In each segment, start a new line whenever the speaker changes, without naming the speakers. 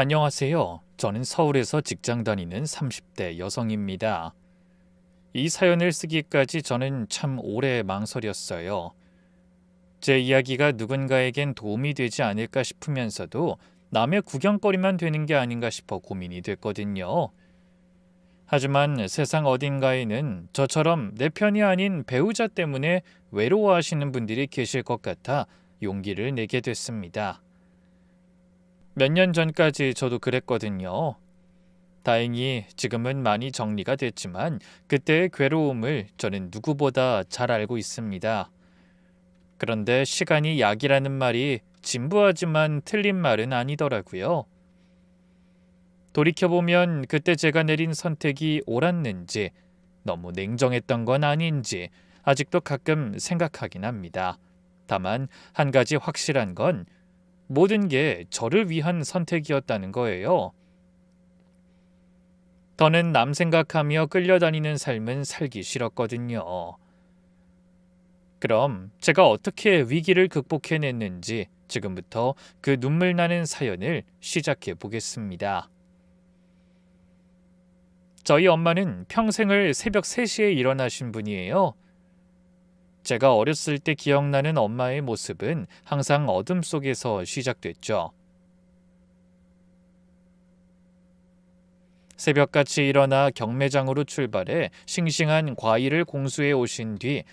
안녕하세요. 저는 서울에서 직장 다니는 30대 여성입니다. 이 사연을 쓰기까지 저는 참 오래 망설였어요. 제 이야기가 누군가에겐 도움이 되지 않을까 싶으면서도 남의 구경거리만 되는 게 아닌가 싶어 고민이 됐거든요. 하지만 세상 어딘가에는 저처럼 내 편이 아닌 배우자 때문에 외로워하시는 분들이 계실 것 같아 용기를 내게 됐습니다. 몇 년 전까지 저도 그랬거든요. 다행히 지금은 많이 정리가 됐지만 그때의 괴로움을 저는 누구보다 잘 알고 있습니다. 그런데 시간이 약이라는 말이 진부하지만 틀린 말은 아니더라고요. 돌이켜보면 그때 제가 내린 선택이 옳았는지 너무 냉정했던 건 아닌지 아직도 가끔 생각하긴 합니다. 다만 한 가지 확실한 건 모든 게 저를 위한 선택이었다는 거예요. 더는 남 생각하며 끌려다니는 삶은 살기 싫었거든요. 그럼 제가 어떻게 위기를 극복해냈는지 지금부터 그 눈물 나는 사연을 시작해 보겠습니다. 저희 엄마는 평생을 새벽 3시에 일어나신 분이에요. 제가 어렸을 때 기억나는 엄마의 모습은 항상 어둠 속에서 시작됐죠. 새벽같이 일어나 경매장으로 출발해 싱싱한 과일을 공수해 오신 뒤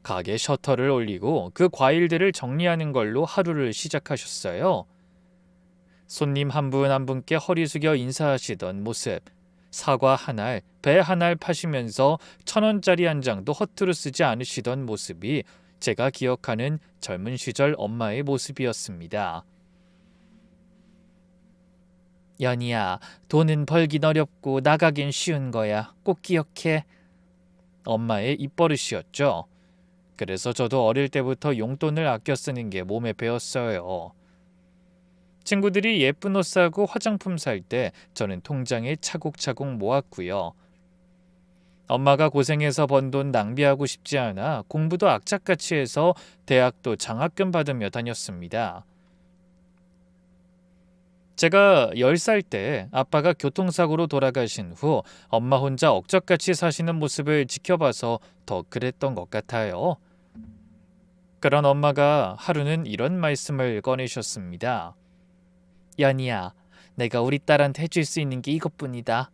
가게 셔터를 올리고 그 과일들을 정리하는 걸로 하루를 시작하셨어요. 손님 한 분 한 분께 허리 숙여 인사하시던 모습, 사과 한 알, 배 한 알 파시면서 1,000원짜리 한 장도 허투루 쓰지 않으시던 모습이 제가 기억하는 젊은 시절 엄마의 모습이었습니다. 연희야, 돈은 벌긴 어렵고 나가긴 쉬운 거야. 꼭 기억해. 엄마의 입버릇이었죠. 그래서 저도 어릴 때부터 용돈을 아껴 쓰는 게 몸에 배었어요. 친구들이 예쁜 옷 사고 화장품 살 때 저는 통장에 차곡차곡 모았고요. 엄마가 고생해서 번 돈 낭비하고 싶지 않아 공부도 악착같이 해서 대학도 장학금 받으며 다녔습니다. 제가 10살 때 아빠가 교통사고로 돌아가신 후 엄마 혼자 억적같이 사시는 모습을 지켜봐서 더 그랬던 것 같아요. 그런 엄마가 하루는 이런 말씀을 꺼내셨습니다. 연희야, 내가 우리 딸한테 해줄 수 있는 게 이것뿐이다.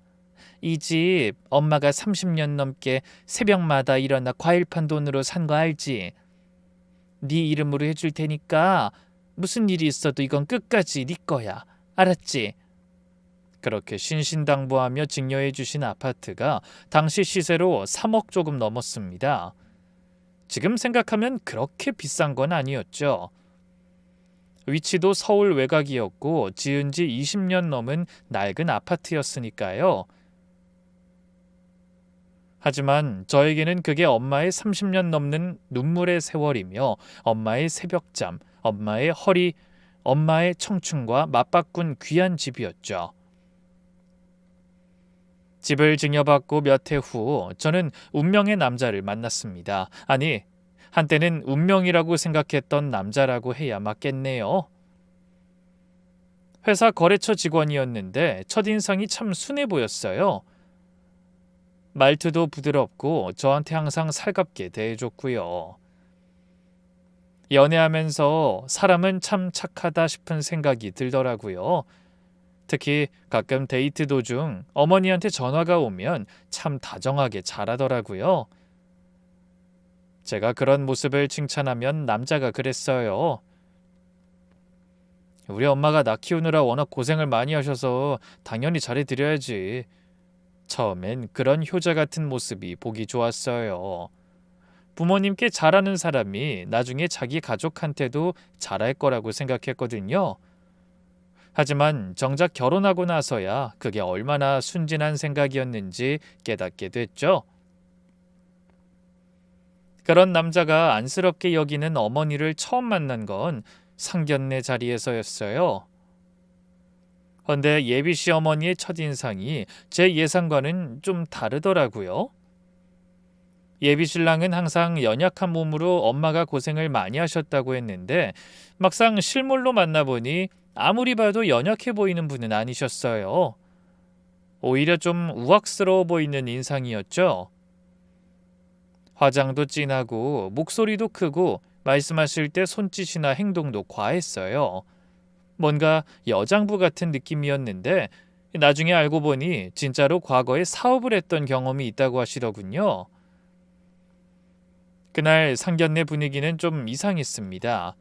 이 집 엄마가 30년 넘게 새벽마다 일어나 과일 판 돈으로 산 거 알지? 네 이름으로 해줄 테니까 무슨 일이 있어도 이건 끝까지 네 거야. 알았지? 그렇게 신신당부하며 증여해 주신 아파트가 당시 시세로 3억 조금 넘었습니다. 지금 생각하면 그렇게 비싼 건 아니었죠. 위치도 서울 외곽이었고 지은 지 20년 넘은 낡은 아파트였으니까요. 하지만 저에게는 그게 엄마의 30년 넘는 눈물의 세월이며 엄마의 새벽잠, 엄마의 허리, 엄마의 청춘과 맞바꾼 귀한 집이었죠. 집을 증여받고 몇 해 후 저는 운명의 남자를 만났습니다. 아니, 한때는 운명이라고 생각했던 남자라고 해야 맞겠네요. 회사 거래처 직원이었는데 첫인상이 참 순해 보였어요. 말투도 부드럽고 저한테 항상 살갑게 대해줬고요. 연애하면서 사람은 참 착하다 싶은 생각이 들더라고요. 특히 가끔 데이트 도중 어머니한테 전화가 오면 참 다정하게 잘하더라고요. 제가 그런 모습을 칭찬하면 남자가 그랬어요. 우리 엄마가 나 키우느라 워낙 고생을 많이 하셔서 당연히 잘해드려야지. 처음엔 그런 효자 같은 모습이 보기 좋았어요. 부모님께 잘하는 사람이 나중에 자기 가족한테도 잘할 거라고 생각했거든요. 하지만 정작 결혼하고 나서야 그게 얼마나 순진한 생각이었는지 깨닫게 됐죠. 그런 남자가 안쓰럽게 여기는 어머니를 처음 만난 건 상견례 자리에서였어요. 그런데 예비 시어머니의 첫인상이 제 예상과는 좀 다르더라고요. 예비 신랑은 항상 연약한 몸으로 엄마가 고생을 많이 하셨다고 했는데 막상 실물로 만나보니 아무리 봐도 연약해 보이는 분은 아니셨어요. 오히려 좀 우악스러워 보이는 인상이었죠. 화장도 진하고 목소리도 크고 말씀하실 때 손짓이나 행동도 과했어요. 뭔가 여장부 같은 느낌이었는데 나중에 알고 보니 진짜로 과거에 사업을 했던 경험이 있다고 하시더군요. 그날 상견례 분위기는 좀 이상했습니다.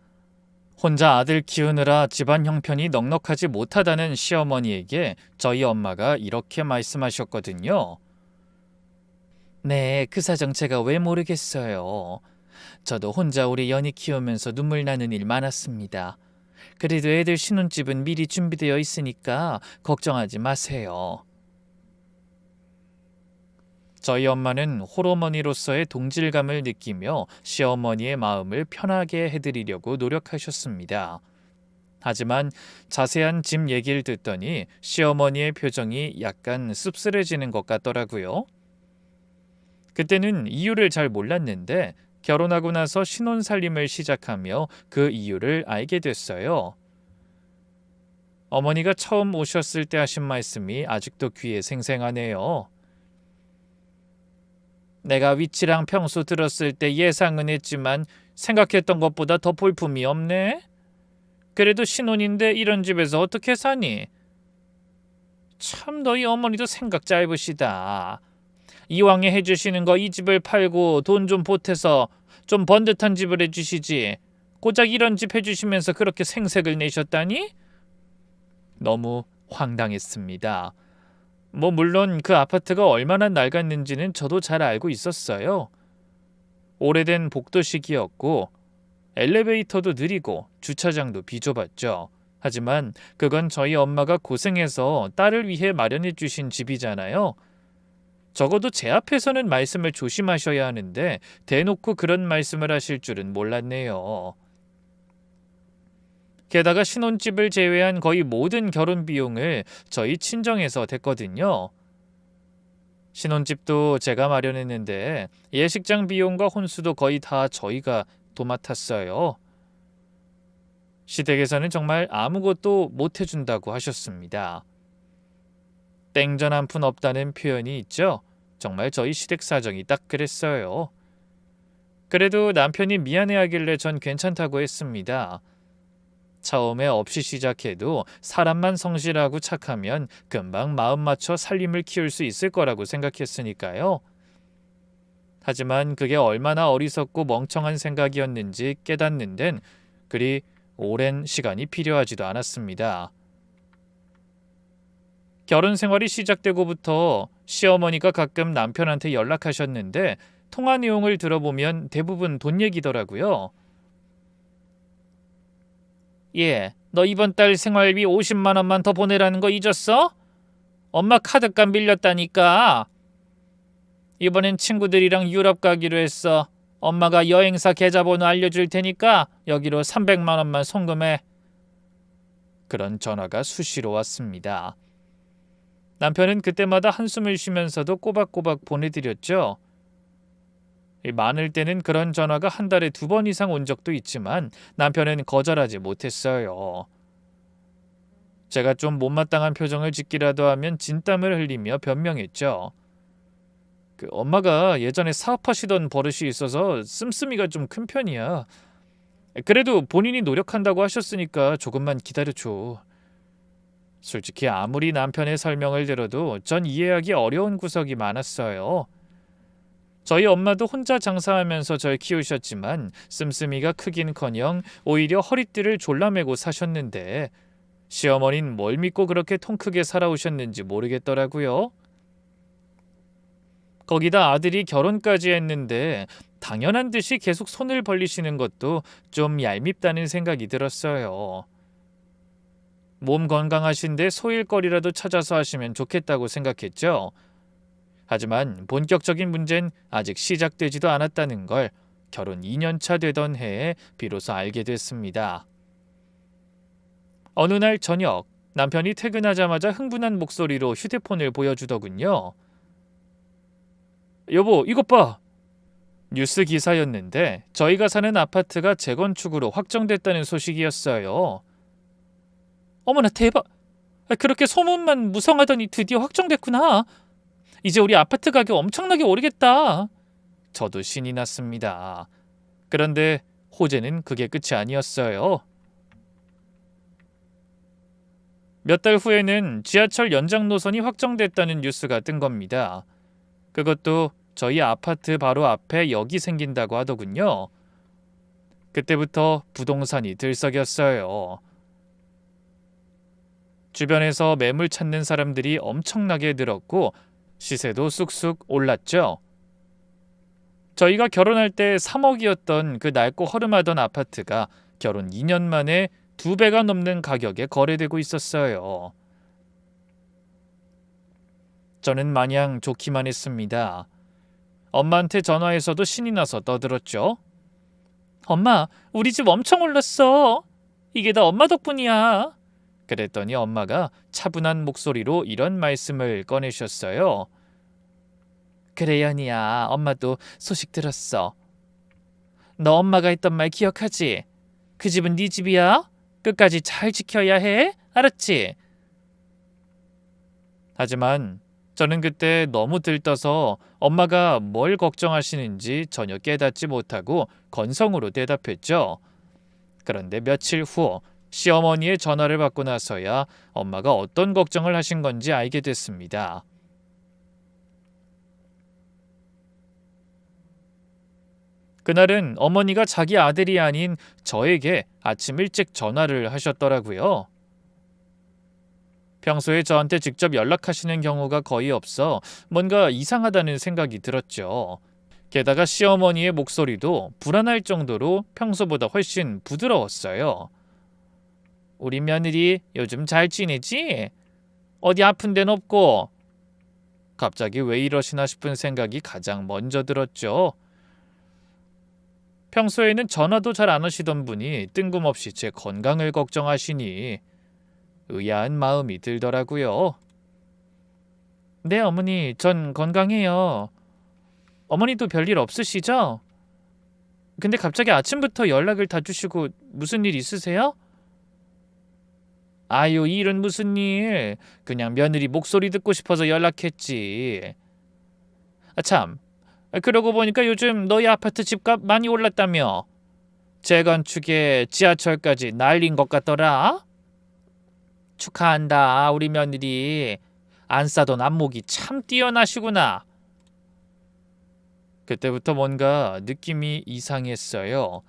혼자 아들 키우느라 집안 형편이 넉넉하지 못하다는 시어머니에게 저희 엄마가 이렇게 말씀하셨거든요. 네, 그 사정 제가 왜 모르겠어요. 저도 혼자 우리 연희 키우면서 눈물 나는 일 많았습니다. 그래도 애들 신혼집은 미리 준비되어 있으니까 걱정하지 마세요. 저희 엄마는 홀어머니로서의 동질감을 느끼며 시어머니의 마음을 편하게 해드리려고 노력하셨습니다. 하지만 자세한 집 얘기를 듣더니 시어머니의 표정이 약간 씁쓸해지는 것 같더라고요. 그때는 이유를 잘 몰랐는데 결혼하고 나서 신혼살림을 시작하며 그 이유를 알게 됐어요. 어머니가 처음 오셨을 때 하신 말씀이 아직도 귀에 생생하네요. 내가 위치랑 평소 들었을 때 예상은 했지만 생각했던 것보다 더 볼품이 없네. 그래도 신혼인데 이런 집에서 어떻게 사니? 참 너희 어머니도 생각 짧으시다. 이왕에 해주시는 거 이 집을 팔고 돈 좀 보태서 좀 번듯한 집을 해주시지. 고작 이런 집 해주시면서 그렇게 생색을 내셨다니? 너무 황당했습니다. 물론 그 아파트가 얼마나 낡았는지는 저도 잘 알고 있었어요. 오래된 복도식이었고 엘리베이터도 느리고 주차장도 비좁았죠. 하지만 그건 저희 엄마가 고생해서 딸을 위해 마련해 주신 집이잖아요. 적어도 제 앞에서는 말씀을 조심하셔야 하는데 대놓고 그런 말씀을 하실 줄은 몰랐네요. 게다가 신혼집을 제외한 거의 모든 결혼 비용을 저희 친정에서 댔거든요. 신혼집도 제가 마련했는데 예식장 비용과 혼수도 거의 다 저희가 도맡았어요. 시댁에서는 정말 아무것도 못 해준다고 하셨습니다. 땡전 한 푼 없다는 표현이 있죠. 정말 저희 시댁 사정이 딱 그랬어요. 그래도 남편이 미안해하길래 전 괜찮다고 했습니다. 처음에 없이 시작해도 사람만 성실하고 착하면 금방 마음 맞춰 살림을 키울 수 있을 거라고 생각했으니까요. 하지만 그게 얼마나 어리석고 멍청한 생각이었는지 깨닫는 데는 그리 오랜 시간이 필요하지도 않았습니다. 결혼 생활이 시작되고부터 시어머니가 가끔 남편한테 연락하셨는데 통화 내용을 들어보면 대부분 돈 얘기더라고요. 예, 너 이번 달 생활비 50만 원만 더 보내라는 거 잊었어? 엄마 카드값 밀렸다니까. 이번엔 친구들이랑 유럽 가기로 했어. 엄마가 여행사 계좌번호 알려줄 테니까 여기로 300만 원만 송금해. 그런 전화가 수시로 왔습니다. 남편은 그때마다 한숨을 쉬면서도 꼬박꼬박 보내드렸죠. 많을 때는 그런 전화가 한 달에 2번 이상 온 적도 있지만 남편은 거절하지 못했어요. 제가 좀 못마땅한 표정을 짓기라도 하면 진땀을 흘리며 변명했죠. 엄마가 예전에 사업하시던 버릇이 있어서 씀씀이가 좀 큰 편이야. 그래도 본인이 노력한다고 하셨으니까 조금만 기다려줘. 솔직히 아무리 남편의 설명을 들어도 전 이해하기 어려운 구석이 많았어요. 저희 엄마도 혼자 장사하면서 절 키우셨지만 씀씀이가 크긴커녕 오히려 허리띠를 졸라매고 사셨는데 시어머니는 뭘 믿고 그렇게 통 크게 살아오셨는지 모르겠더라고요. 거기다 아들이 결혼까지 했는데 당연한 듯이 계속 손을 벌리시는 것도 좀 얄밉다는 생각이 들었어요. 몸 건강하신데 소일거리라도 찾아서 하시면 좋겠다고 생각했죠. 하지만 본격적인 문제는 아직 시작되지도 않았다는 걸 결혼 2년차 되던 해에 비로소 알게 됐습니다. 어느 날 저녁 남편이 퇴근하자마자 흥분한 목소리로 휴대폰을 보여주더군요. 여보, 이것 봐. 뉴스 기사였는데 저희가 사는 아파트가 재건축으로 확정됐다는 소식이었어요. 어머나 대박! 그렇게 소문만 무성하더니 드디어 확정됐구나. 이제 우리 아파트 가격 엄청나게 오르겠다. 저도 신이 났습니다. 그런데 호재는 그게 끝이 아니었어요. 몇 달 후에는 지하철 연장 노선이 확정됐다는 뉴스가 뜬 겁니다. 그것도 저희 아파트 바로 앞에 역이 생긴다고 하더군요. 그때부터 부동산이 들썩였어요. 주변에서 매물 찾는 사람들이 엄청나게 늘었고 시세도 쑥쑥 올랐죠. 저희가 결혼할 때 3억이었던 그 낡고 허름하던 아파트가 결혼 2년 만에 2배가 넘는 가격에 거래되고 있었어요. 저는 마냥 좋기만 했습니다. 엄마한테 전화해서도 신이 나서 떠들었죠. 엄마, 우리 집 엄청 올랐어. 이게 다 엄마 덕분이야. 그랬더니 엄마가 차분한 목소리로 이런 말씀을 꺼내셨어요. 그래 연희야, 엄마도 소식 들었어. 너 엄마가 했던 말 기억하지? 그 집은 네 집이야. 끝까지 잘 지켜야 해. 알았지? 하지만 저는 그때 너무 들떠서 엄마가 뭘 걱정하시는지 전혀 깨닫지 못하고 건성으로 대답했죠. 그런데 며칠 후 시어머니의 전화를 받고 나서야 엄마가 어떤 걱정을 하신 건지 알게 됐습니다. 그날은 어머니가 자기 아들이 아닌 저에게 아침 일찍 전화를 하셨더라고요. 평소에 저한테 직접 연락하시는 경우가 거의 없어 뭔가 이상하다는 생각이 들었죠. 게다가 시어머니의 목소리도 불안할 정도로 평소보다 훨씬 부드러웠어요. 우리 며느리 요즘 잘 지내지? 어디 아픈 데는 없고? 갑자기 왜 이러시나 싶은 생각이 가장 먼저 들었죠. 평소에는 전화도 잘 안 하시던 분이 뜬금없이 제 건강을 걱정하시니 의아한 마음이 들더라고요. 네, 어머니, 전 건강해요. 어머니도 별일 없으시죠? 근데 갑자기 아침부터 연락을 다 주시고 무슨 일 있으세요? 아유, 이 일은 무슨 일. 그냥 며느리 목소리 듣고 싶어서 연락했지. 참, 그러고 보니까 요즘 너희 아파트 집값 많이 올랐다며. 재건축에 지하철까지 날린 것 같더라. 축하한다, 우리 며느리. 안 싸던 안목이 참 뛰어나시구나. 그때부터 뭔가 느낌이 이상했어요.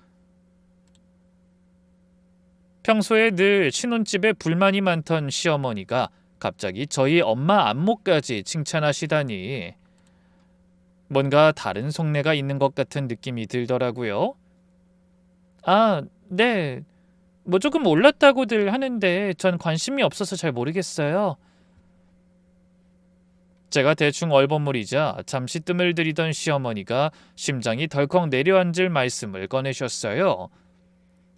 평소에 늘 신혼집에 불만이 많던 시어머니가 갑자기 저희 엄마 안목까지 칭찬하시다니 뭔가 다른 속내가 있는 것 같은 느낌이 들더라고요. 아, 네. 뭐 조금 올랐다고들 하는데 전 관심이 없어서 잘 모르겠어요. 제가 대충 얼버무리자 잠시 뜸을 들이던 시어머니가 심장이 덜컥 내려앉을 말씀을 꺼내셨어요.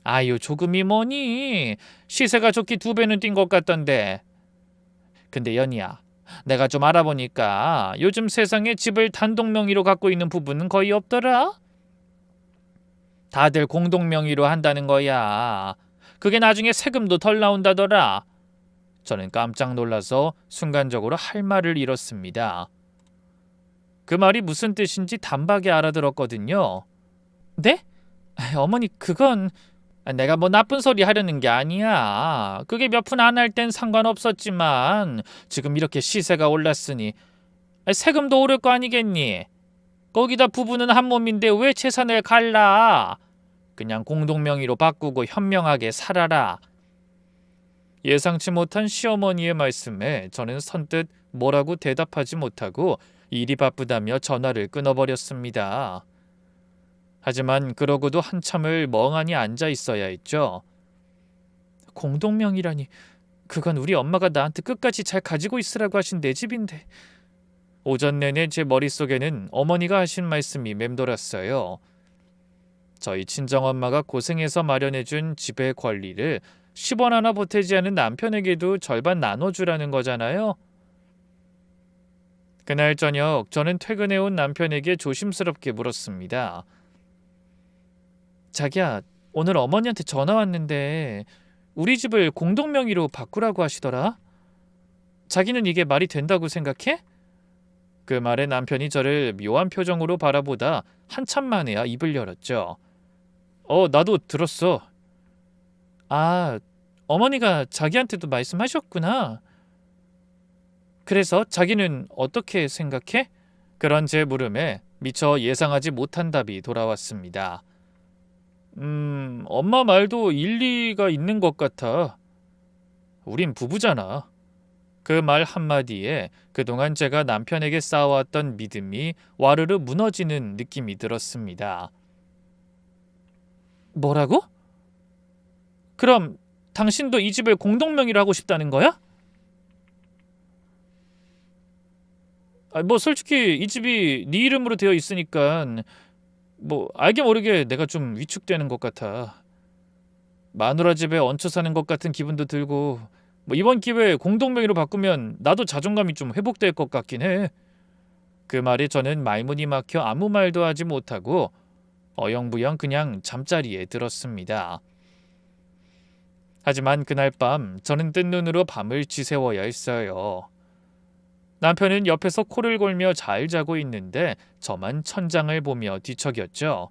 아유, 조금이 뭐니? 시세가 좋기 2배는 뛴 것 같던데. 근데 연희야, 내가 좀 알아보니까 요즘 세상에 집을 단독 명의로 갖고 있는 부부는 거의 없더라. 다들 공동 명의로 한다는 거야. 그게 나중에 세금도 덜 나온다더라. 저는 깜짝 놀라서 순간적으로 할 말을 잃었습니다. 그 말이 무슨 뜻인지 단박에 알아들었거든요. 네? 어머니, 그건 내가 뭐 나쁜 소리 하려는 게 아니야. 그게 몇 푼 안 할 땐 상관없었지만 지금 이렇게 시세가 올랐으니 세금도 오를 거 아니겠니? 거기다 부부는 한 몸인데 왜 재산을 갈라? 그냥 공동명의로 바꾸고 현명하게 살아라. 예상치 못한 시어머니의 말씀에 저는 선뜻 뭐라고 대답하지 못하고 일이 바쁘다며 전화를 끊어버렸습니다. 하지만 그러고도 한참을 멍하니 앉아 있어야 했죠. 공동명의라니, 그건 우리 엄마가 나한테 끝까지 잘 가지고 있으라고 하신 내 집인데. 오전 내내 제 머릿속에는 어머니가 하신 말씀이 맴돌았어요. 저희 친정엄마가 고생해서 마련해준 집의 권리를 10원 하나 보태지 않은 남편에게도 절반 나눠주라는 거잖아요. 그날 저녁 저는 퇴근해온 남편에게 조심스럽게 물었습니다. 자기야, 오늘 어머니한테 전화 왔는데 우리 집을 공동 명의로 바꾸라고 하시더라. 자기는 이게 말이 된다고 생각해? 그 말에 남편이 저를 묘한 표정으로 바라보다 한참 만에야 입을 열었죠. 나도 들었어. 아, 어머니가 자기한테도 말씀하셨구나. 그래서 자기는 어떻게 생각해? 그런 제 물음에 미처 예상하지 못한 답이 돌아왔습니다. 엄마 말도 일리가 있는 것 같아. 우린 부부잖아. 그 말 한마디에 그동안 제가 남편에게 쌓아왔던 믿음이 와르르 무너지는 느낌이 들었습니다. 뭐라고? 그럼 당신도 이 집을 공동명의로 하고 싶다는 거야? 뭐 솔직히 이 집이 네 이름으로 되어 있으니까 뭐 알게 모르게 내가 좀 위축되는 것 같아. 마누라 집에 얹혀 사는 것 같은 기분도 들고 뭐 이번 기회에 공동명의로 바꾸면 나도 자존감이 좀 회복될 것 같긴 해. 그 말에 저는 말문이 막혀 아무 말도 하지 못하고 어영부영 그냥 잠자리에 들었습니다. 하지만 그날 밤 저는 뜬 눈으로 밤을 지새워야 했어요. 남편은 옆에서 코를 골며 잘 자고 있는데 저만 천장을 보며 뒤척였죠.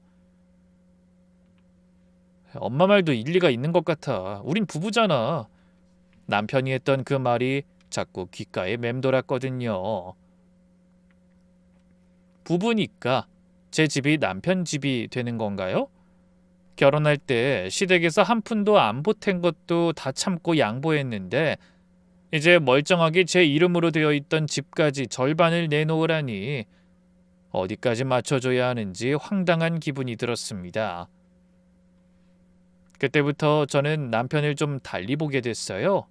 엄마 말도 일리가 있는 것 같아. 우린 부부잖아. 남편이 했던 그 말이 자꾸 귓가에 맴돌았거든요. 부부니까 제 집이 남편 집이 되는 건가요? 결혼할 때 시댁에서 한 푼도 안 보탠 것도 다 참고 양보했는데 이제 멀쩡하게 제 이름으로 되어 있던 집까지 절반을 내놓으라니 어디까지 맞춰줘야 하는지 황당한 기분이 들었습니다. 그때부터 저는 남편을 좀 달리 보게 됐어요.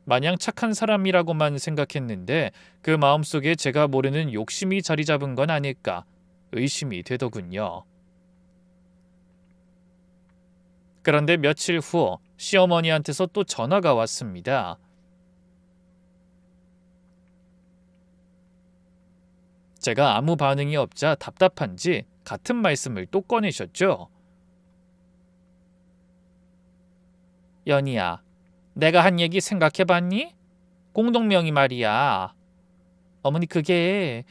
마냥 착한 사람이라고만 생각했는데 그 마음속에 제가 모르는 욕심이 자리 잡은 건 아닐까 의심이 되더군요. 그런데 며칠 후 시어머니한테서 또 전화가 왔습니다. 제가 아무 반응이 없자 답답한지 같은 말씀을 또 꺼내셨죠. 연희야, 내가 한 얘기 생각해봤니? 공동명의 말이야. 어머니 그게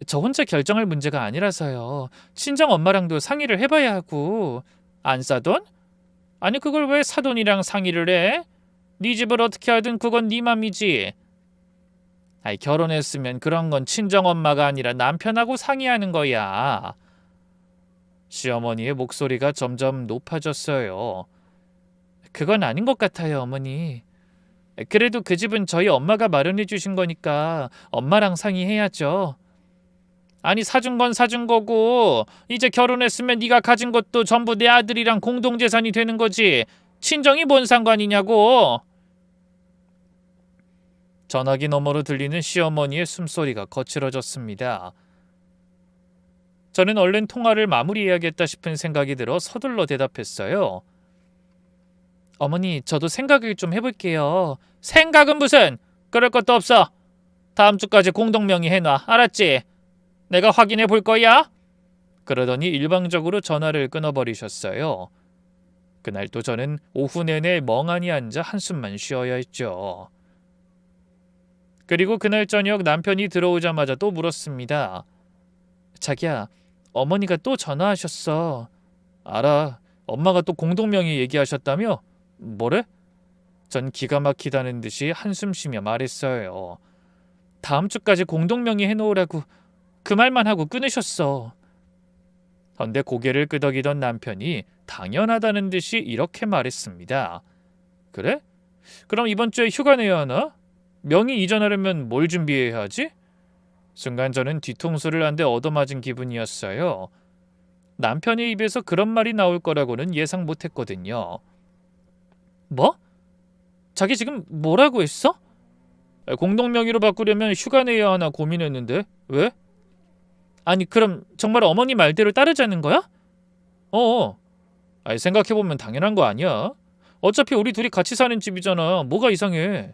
저 혼자 결정할 문제가 아니라서요. 친정 엄마랑도 상의를 해봐야 하고. 안 사돈? 아니 그걸 왜 사돈이랑 상의를 해? 네 집을 어떻게 하든 그건 네 맘이지. 아이 결혼했으면 그런 건 친정엄마가 아니라 남편하고 상의하는 거야. 시어머니의 목소리가 점점 높아졌어요. 그건 아닌 것 같아요, 어머니. 그래도 그 집은 저희 엄마가 마련해 주신 거니까 엄마랑 상의해야죠. 아니 사준 건 사준 거고 이제 결혼했으면 네가 가진 것도 전부 내 아들이랑 공동재산이 되는 거지. 친정이 뭔 상관이냐고. 전화기 너머로 들리는 시어머니의 숨소리가 거칠어졌습니다. 저는 얼른 통화를 마무리해야겠다 싶은 생각이 들어 서둘러 대답했어요. 어머니, 저도 생각을 좀 해볼게요. 생각은 무슨? 그럴 것도 없어. 다음 주까지 공동명의 해놔. 알았지? 내가 확인해 볼 거야. 그러더니 일방적으로 전화를 끊어버리셨어요. 그날 또 저는 오후 내내 멍하니 앉아 한숨만 쉬어야 했죠. 그리고 그날 저녁 남편이 들어오자마자 또 물었습니다. 자기야, 어머니가 또 전화하셨어. 알아. 엄마가 또 공동명의 얘기하셨다며? 뭐래? 전 기가 막히다는 듯이 한숨 쉬며 말했어요. 다음 주까지 공동명의 해놓으라고 그 말만 하고 끊으셨어. 헌데 고개를 끄덕이던 남편이 당연하다는 듯이 이렇게 말했습니다. 그래? 그럼 이번 주에 휴가 내야 하나? 명의 이전하려면 뭘 준비해야 하지? 순간 저는 뒤통수를 한 대 얻어맞은 기분이었어요. 남편의 입에서 그런 말이 나올 거라고는 예상 못했거든요. 뭐? 자기 지금 뭐라고 했어? 공동명의로 바꾸려면 휴가 내야 하나 고민했는데 왜? 아니 그럼 정말 어머니 말대로 따르자는 거야? 어어. 아니 생각해보면 당연한 거 아니야? 어차피 우리 둘이 같이 사는 집이잖아. 뭐가 이상해?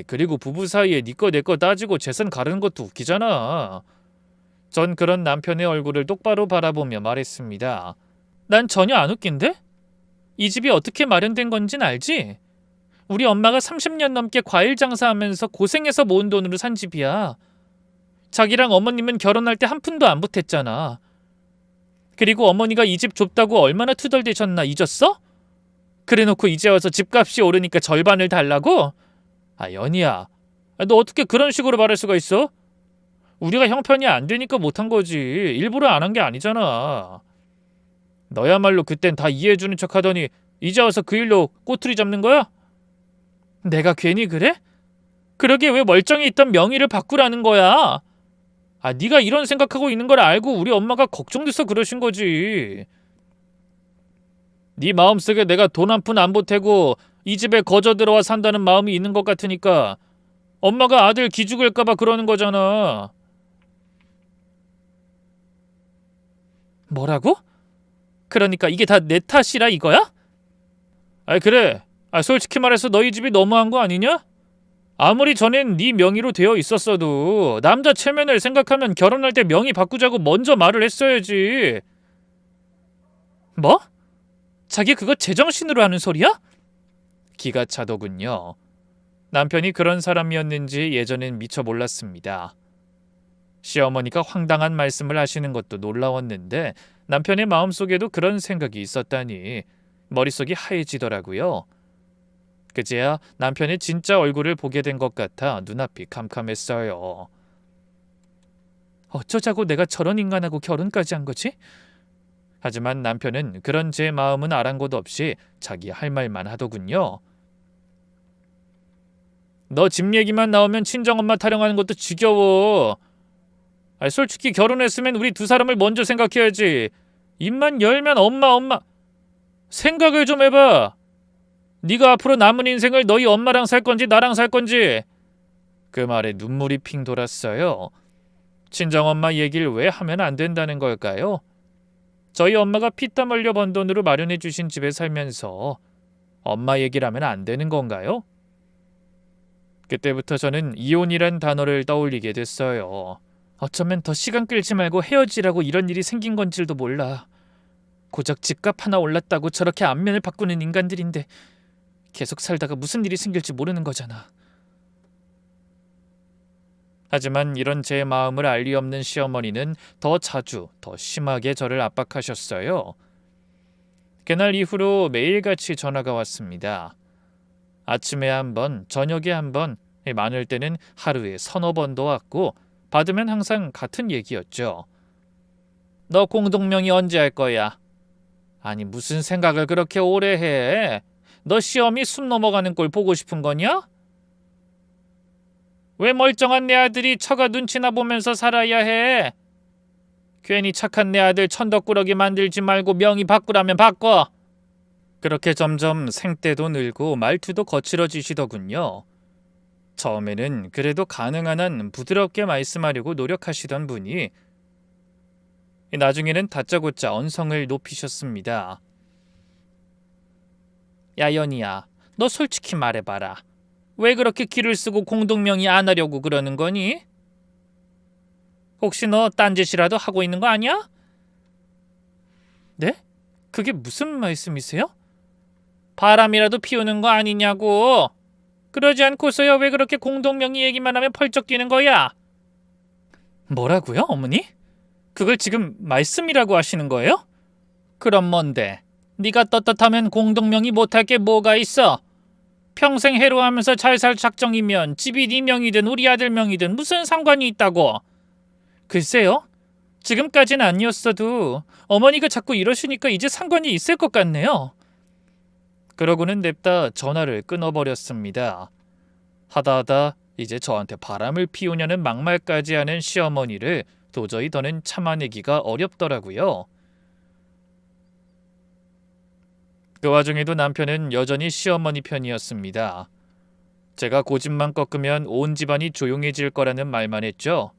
그리고 부부 사이에 네 거 내 거 따지고 재산 가르는 것도 웃기잖아. 전 그런 남편의 얼굴을 똑바로 바라보며 말했습니다. 난 전혀 안 웃긴데? 이 집이 어떻게 마련된 건진 알지? 우리 엄마가 30년 넘게 과일 장사하면서 고생해서 모은 돈으로 산 집이야. 자기랑 어머님은 결혼할 때 한 푼도 안 보탰잖아. 그리고 어머니가 이 집 좁다고 얼마나 투덜대셨나 잊었어? 그래놓고 이제 와서 집값이 오르니까 절반을 달라고? 연희야, 너 어떻게 그런 식으로 말할 수가 있어? 우리가 형편이 안 되니까 못한 거지. 일부러 안 한 게 아니잖아. 너야말로 그땐 다 이해해주는 척하더니 이제 와서 그 일로 꼬투리 잡는 거야? 내가 괜히 그래? 그러게 왜 멀쩡히 있던 명의를 바꾸라는 거야? 네가 이런 생각하고 있는 걸 알고 우리 엄마가 걱정돼서 그러신 거지. 네 마음속에 내가 돈 한 푼 안 보태고 이 집에 거저 들어와 산다는 마음이 있는 것 같으니까 엄마가 아들 기죽을까 봐 그러는 거잖아. 뭐라고? 그러니까 이게 다 내 탓이라 이거야? 그래. 솔직히 말해서 너희 집이 너무한 거 아니냐? 아무리 전엔 네 명의로 되어 있었어도 남자 체면을 생각하면 결혼할 때 명의 바꾸자고 먼저 말을 했어야지. 뭐? 자기 그거 제정신으로 하는 소리야? 기가 차더군요. 남편이 그런 사람이었는지 예전엔 미처 몰랐습니다. 시어머니가 황당한 말씀을 하시는 것도 놀라웠는데 남편의 마음속에도 그런 생각이 있었다니 머릿속이 하얘지더라고요. 그제야 남편의 진짜 얼굴을 보게 된 것 같아 눈앞이 캄캄했어요. 어쩌자고 내가 저런 인간하고 결혼까지 한 거지? 하지만 남편은 그런 제 마음은 아랑곳 없이 자기 할 말만 하더군요. 너 집 얘기만 나오면 친정엄마 타령하는 것도 지겨워. 솔직히 결혼했으면 우리 두 사람을 먼저 생각해야지. 입만 열면 엄마. 생각을 좀 해봐. 네가 앞으로 남은 인생을 너희 엄마랑 살 건지 나랑 살 건지. 그 말에 눈물이 핑 돌았어요. 친정엄마 얘기를 왜 하면 안 된다는 걸까요? 저희 엄마가 피땀 흘려 번 돈으로 마련해 주신 집에 살면서 엄마 얘기를 하면 안 되는 건가요? 그때부터 저는 이혼이란 단어를 떠올리게 됐어요. 어쩌면 더 시간 끌지 말고 헤어지라고 이런 일이 생긴 건지도 몰라. 고작 집값 하나 올랐다고 저렇게 안면을 바꾸는 인간들인데 계속 살다가 무슨 일이 생길지 모르는 거잖아. 하지만 이런 제 마음을 알 리 없는 시어머니는 더 자주, 더 심하게 저를 압박하셨어요. 그날 이후로 매일같이 전화가 왔습니다. 아침에 한 번, 저녁에 한 번, 많을 때는 하루에 서너 번도 왔고 받으면 항상 같은 얘기였죠. 너 공동명의 언제 할 거야? 아니 무슨 생각을 그렇게 오래 해? 너 시험이 숨 넘어가는 꼴 보고 싶은 거냐? 왜 멀쩡한 내 아들이 처가 눈치나 보면서 살아야 해? 괜히 착한 내 아들 천덕꾸러기 만들지 말고 명의 바꾸라면 바꿔. 그렇게 점점 생때도 늘고 말투도 거칠어지시더군요. 처음에는 그래도 가능한 한 부드럽게 말씀하려고 노력하시던 분이 나중에는 다짜고짜 언성을 높이셨습니다. 야 연희야, 너 솔직히 말해봐라. 왜 그렇게 기를 쓰고 공동명의 안 하려고 그러는 거니? 혹시 너 딴짓이라도 하고 있는 거 아니야? 네? 그게 무슨 말씀이세요? 바람이라도 피우는 거 아니냐고. 그러지 않고서야 왜 그렇게 공동명의 얘기만 하면 펄쩍 뛰는 거야? 뭐라고요, 어머니? 그걸 지금 말씀이라고 하시는 거예요? 그럼 뭔데? 네가 떳떳하면 공동명의 못할 게 뭐가 있어? 평생 해로하면서 잘 살 작정이면 집이 네 명이든 우리 아들 명이든 무슨 상관이 있다고? 글쎄요. 지금까지는 아니었어도 어머니가 자꾸 이러시니까 이제 상관이 있을 것 같네요. 그러고는 냅다 전화를 끊어버렸습니다. 하다하다 이제 저한테 바람을 피우냐는 막말까지 하는 시어머니를 도저히 더는 참아내기가 어렵더라고요. 그 와중에도 남편은 여전히 시어머니 편이었습니다. 제가 고집만 꺾으면 온 집안이 조용해질 거라는 말만 했죠.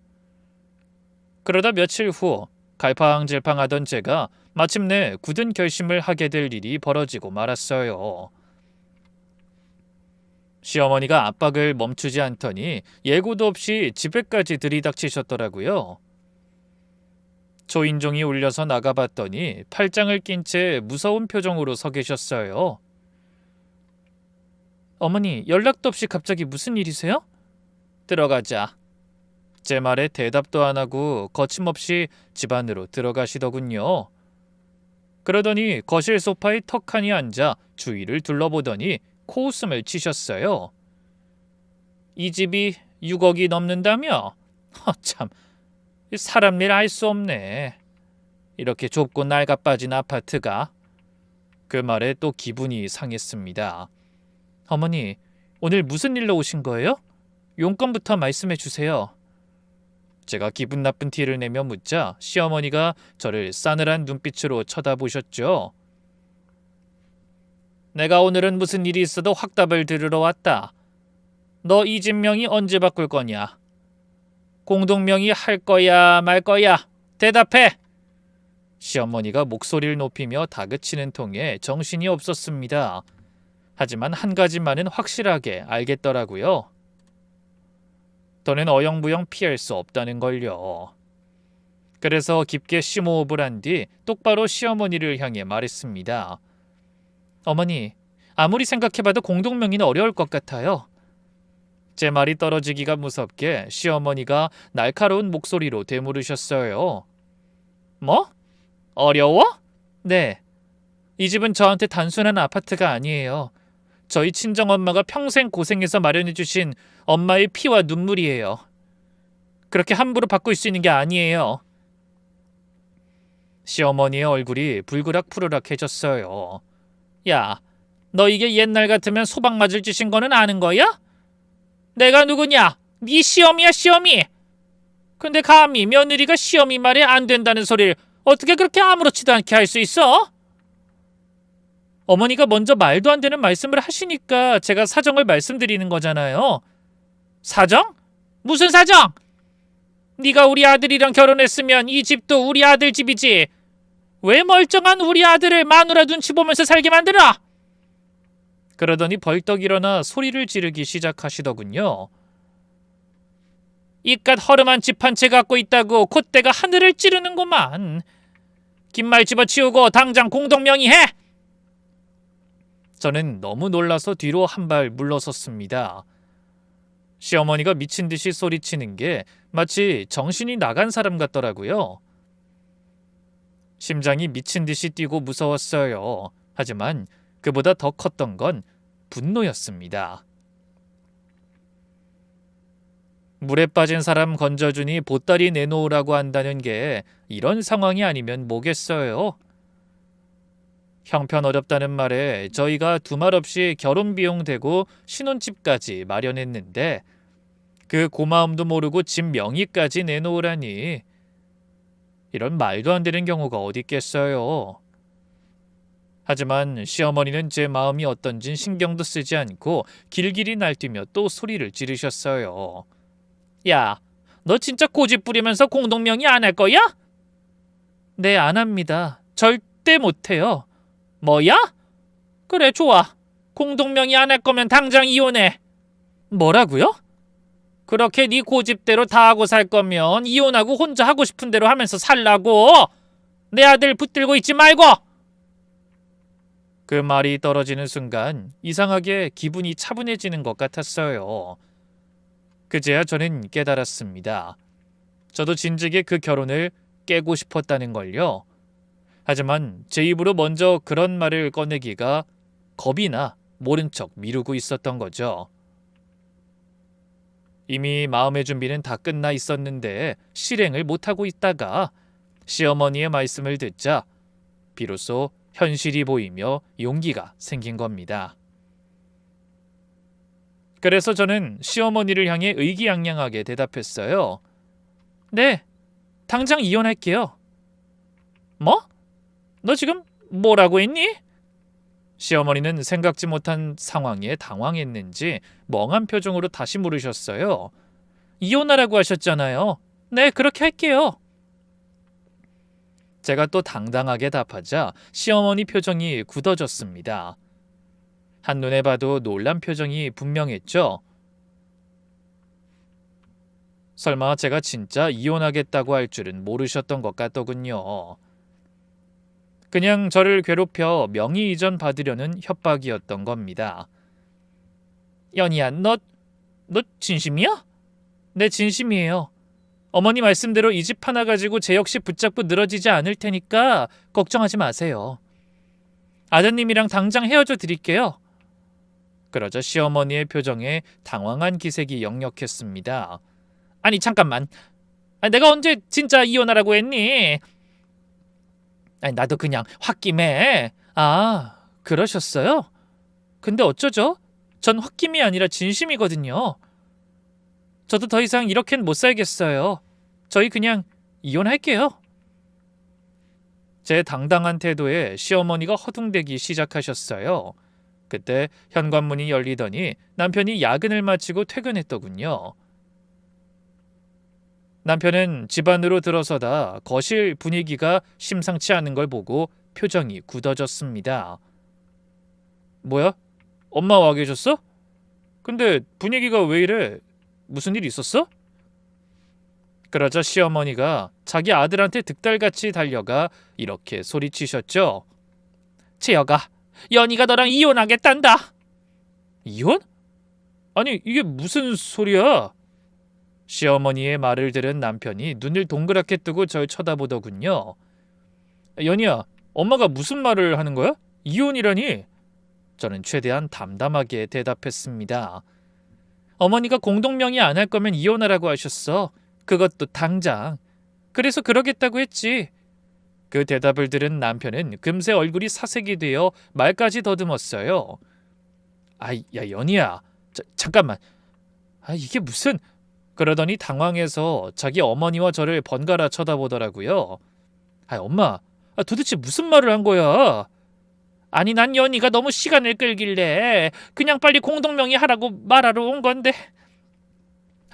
그러다 며칠 후 갈팡질팡하던 제가 마침내 굳은 결심을 하게 될 일이 벌어지고 말았어요. 시어머니가 압박을 멈추지 않더니 예고도 없이 집에까지 들이닥치셨더라고요. 초인종이 울려서 나가봤더니 팔짱을 낀 채 무서운 표정으로 서 계셨어요. 어머니, 연락도 없이 갑자기 무슨 일이세요? 들어가자. 제 말에 대답도 안 하고 거침없이 집 안으로 들어가시더군요. 그러더니 거실 소파에 턱하니 앉아 주위를 둘러보더니 코웃음을 치셨어요. 이 집이 6억이 넘는다며? 참, 사람 일 알 수 없네. 이렇게 좁고 낡아빠진 아파트가. 그 말에 또 기분이 상했습니다. 어머니, 오늘 무슨 일로 오신 거예요? 용건부터 말씀해 주세요. 제가 기분 나쁜 티를 내며 묻자 시어머니가 저를 싸늘한 눈빛으로 쳐다보셨죠. 내가 오늘은 무슨 일이 있어도 확답을 들으러 왔다. 너 이 집 명의 언제 바꿀 거냐? 공동명의 할 거야 말 거야? 대답해! 시어머니가 목소리를 높이며 다그치는 통에 정신이 없었습니다. 하지만 한 가지만은 확실하게 알겠더라고요. 더는 어영부영 피할 수 없다는 걸요. 그래서 깊게 심호흡을 한 뒤 똑바로 시어머니를 향해 말했습니다. 어머니, 아무리 생각해봐도 공동명의는 어려울 것 같아요. 제 말이 떨어지기가 무섭게 시어머니가 날카로운 목소리로 되물으셨어요. 뭐? 어려워? 네. 이 집은 저한테 단순한 아파트가 아니에요. 저희 친정엄마가 평생 고생해서 마련해주신 엄마의 피와 눈물이에요. 그렇게 함부로 바꿀 수 있는 게 아니에요. 시어머니의 얼굴이 불그락푸르락해졌어요. 야, 너 이게 옛날 같으면 소방 맞을 짓인 거는 아는 거야? 내가 누구냐? 네 시어미야, 시어미. 근데 감히 며느리가 시어미 말에 안 된다는 소리를 어떻게 그렇게 아무렇지도 않게 할 수 있어? 어머니가 먼저 말도 안 되는 말씀을 하시니까 제가 사정을 말씀드리는 거잖아요. 사정? 무슨 사정? 네가 우리 아들이랑 결혼했으면 이 집도 우리 아들 집이지. 왜 멀쩡한 우리 아들을 마누라 눈치 보면서 살게 만들어? 그러더니 벌떡 일어나 소리를 지르기 시작하시더군요. 이깟 허름한 집 한 채 갖고 있다고 콧대가 하늘을 찌르는구만. 긴 말 집어치우고 당장 공동명의해! 저는 너무 놀라서 뒤로 한 발 물러섰습니다. 시어머니가 미친 듯이 소리치는 게 마치 정신이 나간 사람 같더라고요. 심장이 미친 듯이 뛰고 무서웠어요. 하지만 그보다 더 컸던 건 분노였습니다. 물에 빠진 사람 건져주니 보따리 내놓으라고 한다는 게 이런 상황이 아니면 뭐겠어요? 형편어렵다는 말에 저희가 두말 없이 결혼비용 대고 신혼집까지 마련했는데 그 고마움도 모르고 집 명의까지 내놓으라니. 이런 말도 안 되는 경우가 어디 있겠어요. 하지만 시어머니는 제 마음이 어떤진 신경도 쓰지 않고 길길이 날뛰며 또 소리를 지르셨어요. 야, 너 진짜 고집 부리면서 공동명의 안 할 거야? 네, 안 합니다. 절대 못해요. 뭐야? 그래, 좋아. 공동명의 안 할 거면 당장 이혼해. 뭐라고요? 그렇게 네 고집대로 다 하고 살 거면 이혼하고 혼자 하고 싶은 대로 하면서 살라고. 내 아들 붙들고 있지 말고. 그 말이 떨어지는 순간 이상하게 기분이 차분해지는 것 같았어요. 그제야 저는 깨달았습니다. 저도 진즉에 그 결혼을 깨고 싶었다는 걸요. 하지만 제 입으로 먼저 그런 말을 꺼내기가 겁이 나 모른 척 미루고 있었던 거죠. 이미 마음의 준비는 다 끝나 있었는데 실행을 못하고 있다가 시어머니의 말씀을 듣자 비로소 현실이 보이며 용기가 생긴 겁니다. 그래서 저는 시어머니를 향해 의기양양하게 대답했어요. 네, 당장 이혼할게요. 뭐? 너 지금 뭐라고 했니? 시어머니는 생각지 못한 상황에 당황했는지 멍한 표정으로 다시 물으셨어요. 이혼하라고 하셨잖아요. 네, 그렇게 할게요. 제가 또 당당하게 답하자 시어머니 표정이 굳어졌습니다. 한눈에 봐도 놀란 표정이 분명했죠. 설마 제가 진짜 이혼하겠다고 할 줄은 모르셨던 것 같더군요. 그냥 저를 괴롭혀 명의 이전 받으려는 협박이었던 겁니다. 연희야, 너 진심이야? 네, 진심이에요. 어머니 말씀대로 이 집 하나 가지고 제 역시 붙잡고 늘어지지 않을 테니까 걱정하지 마세요. 아드님이랑 당장 헤어져 드릴게요. 그러자 시어머니의 표정에 당황한 기색이 역력했습니다. 아니 잠깐만. 내가 언제 진짜 이혼하라고 했니? 나도 그냥 홧김에. 아, 그러셨어요? 근데 어쩌죠? 전 홧김이 아니라 진심이거든요. 저도 더 이상 이렇게는 못 살겠어요. 저희 그냥 이혼할게요. 제 당당한 태도에 시어머니가 허둥대기 시작하셨어요. 그때 현관문이 열리더니 남편이 야근을 마치고 퇴근했더군요. 남편은 집 안으로 들어서다 거실 분위기가 심상치 않은 걸 보고 표정이 굳어졌습니다. 뭐야? 엄마 와 계셨어? 근데 분위기가 왜 이래? 무슨 일 있었어? 그러자 시어머니가 자기 아들한테 득달같이 달려가 이렇게 소리치셨죠. 채여가, 연희가 너랑 이혼하겠단다. 이혼? 아니 이게 무슨 소리야? 시어머니의 말을 들은 남편이 눈을 동그랗게 뜨고 절 쳐다보더군요. 연희야, 엄마가 무슨 말을 하는 거야? 이혼이라니? 저는 최대한 담담하게 대답했습니다. 어머니가 공동명의 안 할 거면 이혼하라고 하셨어. 그것도 당장. 그래서 그러겠다고 했지. 그 대답을 들은 남편은 금세 얼굴이 사색이 되어 말까지 더듬었어요. 야 연희야, 잠깐만. 이게 무슨... 그러더니 당황해서 자기 어머니와 저를 번갈아 쳐다보더라고요. 엄마, 도대체 무슨 말을 한 거야? 아니 난 연희가 너무 시간을 끌길래 그냥 빨리 공동명의 하라고 말하러 온 건데.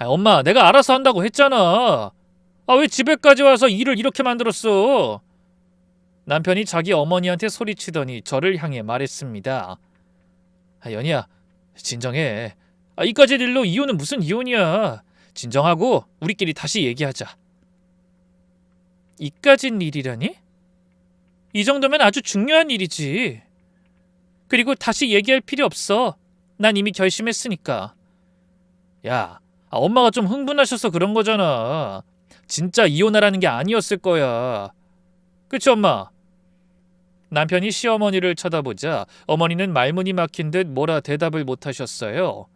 엄마, 내가 알아서 한다고 했잖아. 왜 집에까지 와서 일을 이렇게 만들었어? 남편이 자기 어머니한테 소리치더니 저를 향해 말했습니다. 연희야, 진정해. 이까지 일로 이혼은 무슨 이혼이야. 진정하고 우리끼리 다시 얘기하자. 이까진 일이라니? 이 정도면 아주 중요한 일이지. 그리고 다시 얘기할 필요 없어. 난 이미 결심했으니까. 야, 엄마가 좀 흥분하셔서 그런 거잖아. 진짜 이혼하라는 게 아니었을 거야. 그치 엄마? 남편이 시어머니를 쳐다보자 어머니는 말문이 막힌 듯 뭐라 대답을 못하셨어요.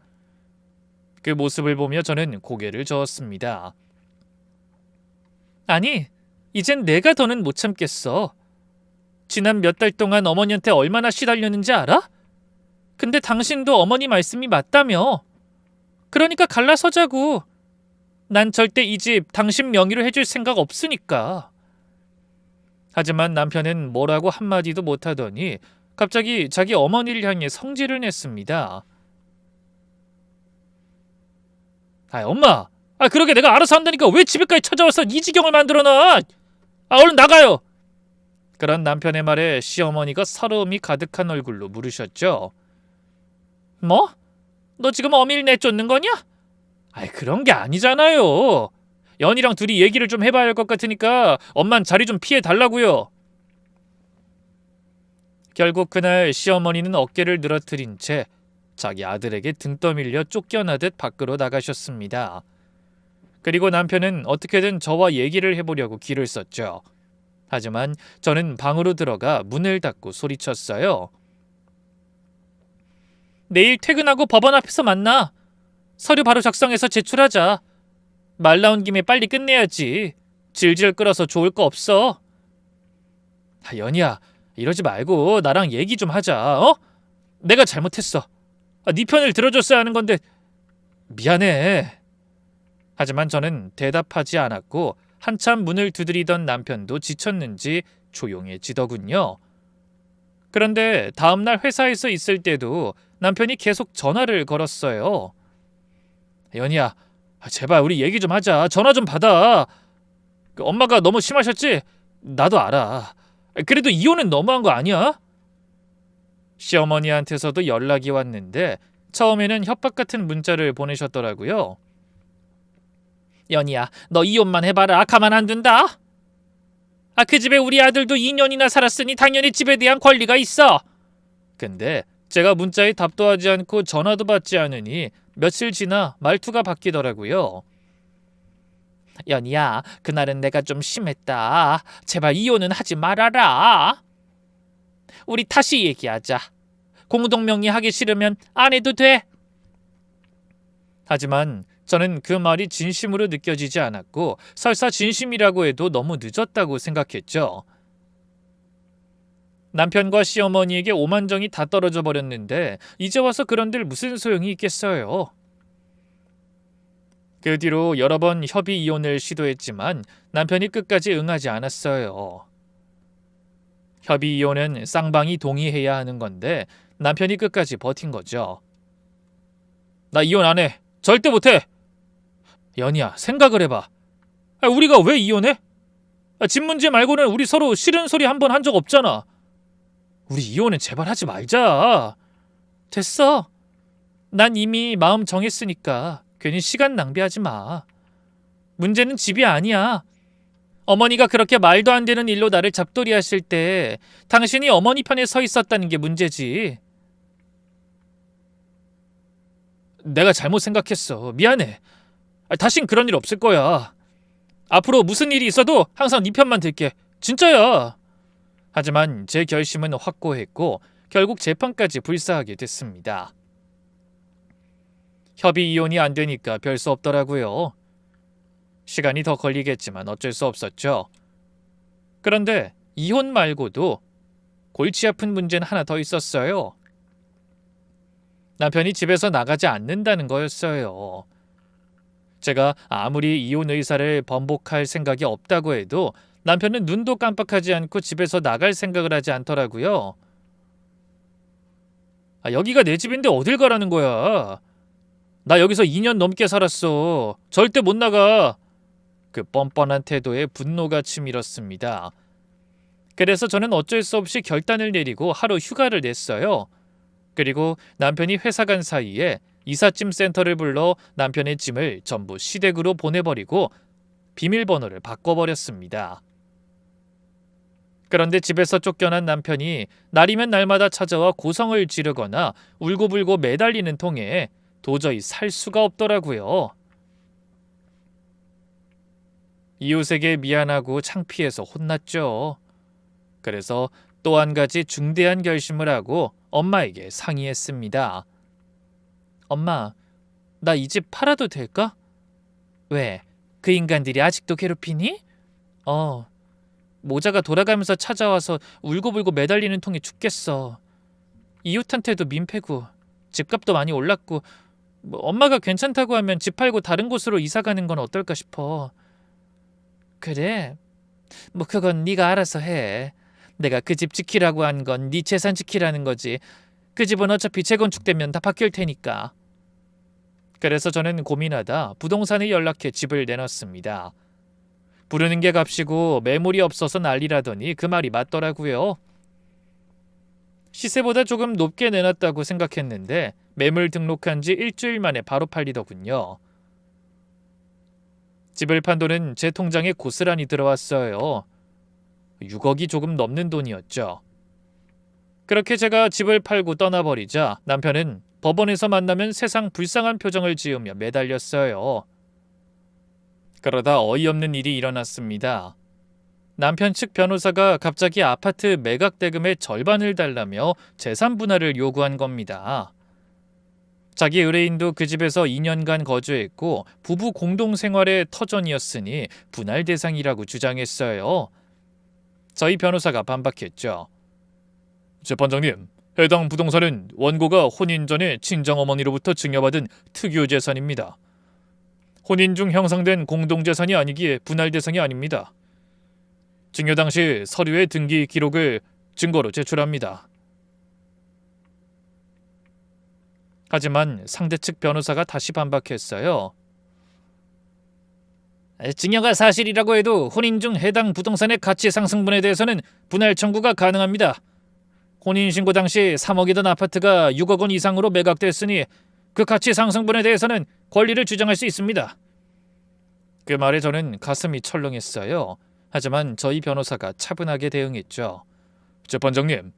그 모습을 보며 저는 고개를 저었습니다. 아니, 이젠 내가 더는 못 참겠어. 지난 몇 달 동안 어머니한테 얼마나 시달렸는지 알아? 근데 당신도 어머니 말씀이 맞다며. 그러니까 갈라서자고. 난 절대 이 집 당신 명의로 해줄 생각 없으니까. 하지만 남편은 뭐라고 한마디도 못하더니 갑자기 자기 어머니를 향해 성질을 냈습니다. 엄마! 그러게 내가 알아서 한다니까 왜 집에까지 찾아와서 이 지경을 만들어놔! 얼른 나가요! 그런 남편의 말에 시어머니가 서러움이 가득한 얼굴로 물으셨죠. 뭐? 너 지금 어밀 내쫓는 거냐? 그런 게 아니잖아요. 연희랑 둘이 얘기를 좀 해봐야 할 것 같으니까 엄만 자리 좀 피해 달라고요. 결국 그날 시어머니는 어깨를 늘어뜨린 채 자기 아들에게 등 떠밀려 쫓겨나듯 밖으로 나가셨습니다. 그리고 남편은 어떻게든 저와 얘기를 해보려고 기를 썼죠. 하지만 저는 방으로 들어가 문을 닫고 소리쳤어요. 내일 퇴근하고 법원 앞에서 만나. 서류 바로 작성해서 제출하자. 말 나온 김에 빨리 끝내야지. 질질 끌어서 좋을 거 없어. 연희야, 이러지 말고 나랑 얘기 좀 하자. 내가 잘못했어. 네 편을 들어줬어야 하는 건데 미안해. 하지만 저는 대답하지 않았고 한참 문을 두드리던 남편도 지쳤는지 조용해지더군요. 그런데 다음날 회사에서 있을 때도 남편이 계속 전화를 걸었어요. 연희야, 제발 우리 얘기 좀 하자. 전화 좀 받아. 엄마가 너무 심하셨지? 나도 알아. 그래도 이혼은 너무한 거 아니야? 시어머니한테서도 연락이 왔는데 처음에는 협박 같은 문자를 보내셨더라고요. 연희야, 너 이혼만 해봐라. 가만 안 둔다. 그 집에 우리 아들도 2년이나 살았으니 당연히 집에 대한 권리가 있어. 근데 제가 문자에 답도 하지 않고 전화도 받지 않으니 며칠 지나 말투가 바뀌더라고요. 연희야, 그날은 내가 좀 심했다. 제발 이혼은 하지 말아라. 우리 다시 얘기하자. 공동명의 하기 싫으면 안 해도 돼. 하지만 저는 그 말이 진심으로 느껴지지 않았고 설사 진심이라고 해도 너무 늦었다고 생각했죠. 남편과 시어머니에게 오만정이 다 떨어져 버렸는데 이제 와서 그런들 무슨 소용이 있겠어요. 그 뒤로 여러 번 협의 이혼을 시도했지만 남편이 끝까지 응하지 않았어요. 협의 이혼은 쌍방이 동의해야 하는 건데 남편이 끝까지 버틴 거죠. 나 이혼 안 해. 절대 못 해. 연희야, 생각을 해봐. 우리가 왜 이혼해? 집 문제 말고는 우리 서로 싫은 소리 한 번 한 적 없잖아. 우리 이혼은 제발 하지 말자. 됐어. 난 이미 마음 정했으니까 괜히 시간 낭비하지 마. 문제는 집이 아니야. 어머니가 그렇게 말도 안 되는 일로 나를 잡돌이하실 때 당신이 어머니 편에 서 있었다는 게 문제지. 내가 잘못 생각했어. 미안해. 다신 그런 일 없을 거야. 앞으로 무슨 일이 있어도 항상 네 편만 들게. 진짜야. 하지만 제 결심은 확고했고 결국 재판까지 불사하게 됐습니다. 협의 이혼이 안 되니까 별 수 없더라고요. 시간이 더 걸리겠지만 어쩔 수 없었죠. 그런데 이혼 말고도 골치 아픈 문제는 하나 더 있었어요. 남편이 집에서 나가지 않는다는 거였어요. 제가 아무리 이혼 의사를 번복할 생각이 없다고 해도 남편은 눈도 깜빡하지 않고 집에서 나갈 생각을 하지 않더라고요. 여기가 내 집인데 어딜 가라는 거야. 나 여기서 2년 넘게 살았어. 절대 못 나가. 그 뻔뻔한 태도에 분노가 치밀었습니다. 그래서 저는 어쩔 수 없이 결단을 내리고 하루 휴가를 냈어요. 그리고 남편이 회사 간 사이에 이삿짐 센터를 불러 남편의 짐을 전부 시댁으로 보내버리고 비밀번호를 바꿔버렸습니다. 그런데 집에서 쫓겨난 남편이 날이면 날마다 찾아와 고성을 지르거나 울고불고 매달리는 통에 도저히 살 수가 없더라고요. 이웃에게 미안하고 창피해서 혼났죠. 그래서 또 한 가지 중대한 결심을 하고 엄마에게 상의했습니다. 엄마, 나 이 집 팔아도 될까? 왜? 그 인간들이 아직도 괴롭히니? 모자가 돌아가면서 찾아와서 울고불고 매달리는 통에 죽겠어. 이웃한테도 민폐고 집값도 많이 올랐고 엄마가 괜찮다고 하면 집 팔고 다른 곳으로 이사가는 건 어떨까 싶어. 그래? 그건 네가 알아서 해. 내가 그 집 지키라고 한 건 네 재산 지키라는 거지. 그 집은 어차피 재건축되면 다 바뀔 테니까. 그래서 저는 고민하다 부동산에 연락해 집을 내놨습니다. 부르는 게 값이고 매물이 없어서 난리라더니 그 말이 맞더라고요. 시세보다 조금 높게 내놨다고 생각했는데 매물 등록한 지 일주일 만에 바로 팔리더군요. 집을 판 돈은 제 통장에 고스란히 들어왔어요. 6억이 조금 넘는 돈이었죠. 그렇게 제가 집을 팔고 떠나버리자 남편은 법원에서 만나면 세상 불쌍한 표정을 지으며 매달렸어요. 그러다 어이없는 일이 일어났습니다. 남편 측 변호사가 갑자기 아파트 매각 대금의 절반을 달라며 재산 분할을 요구한 겁니다. 자기 의뢰인도 그 집에서 2년간 거주했고 부부 공동 생활의 터전이었으니 분할 대상이라고 주장했어요. 저희 변호사가 반박했죠. 재판장님, 해당 부동산은 원고가 혼인 전에 친정어머니로부터 증여받은 특유 재산입니다. 혼인 중 형성된 공동재산이 아니기에 분할 대상이 아닙니다. 증여 당시 서류의 등기 기록을 증거로 제출합니다. 하지만 상대 측 변호사가 다시 반박했어요. 증여가 사실이라고 해도 혼인 중 해당 부동산의 가치 상승분에 대해서는 분할 청구가 가능합니다. 혼인신고 당시 3억이던 아파트가 6억 원 이상으로 매각됐으니 그 가치 상승분에 대해서는 권리를 주장할 수 있습니다. 그 말에 저는 가슴이 철렁했어요. 하지만 저희 변호사가 차분하게 대응했죠. 재판장님,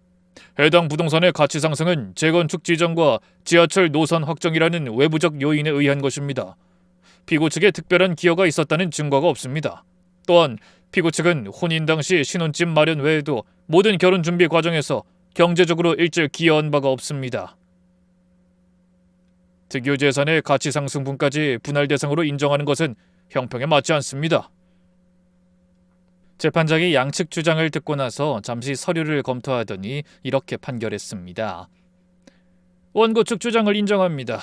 해당 부동산의 가치 상승은 재건축 지정과 지하철 노선 확정이라는 외부적 요인에 의한 것입니다. 피고 측에 특별한 기여가 있었다는 증거가 없습니다. 또한 피고 측은 혼인 당시 신혼집 마련 외에도 모든 결혼 준비 과정에서 경제적으로 일절 기여한 바가 없습니다. 특유 재산의 가치 상승분까지 분할 대상으로 인정하는 것은 형평에 맞지 않습니다. 재판장이 양측 주장을 듣고 나서 잠시 서류를 검토하더니 이렇게 판결했습니다. 원고 측 주장을 인정합니다.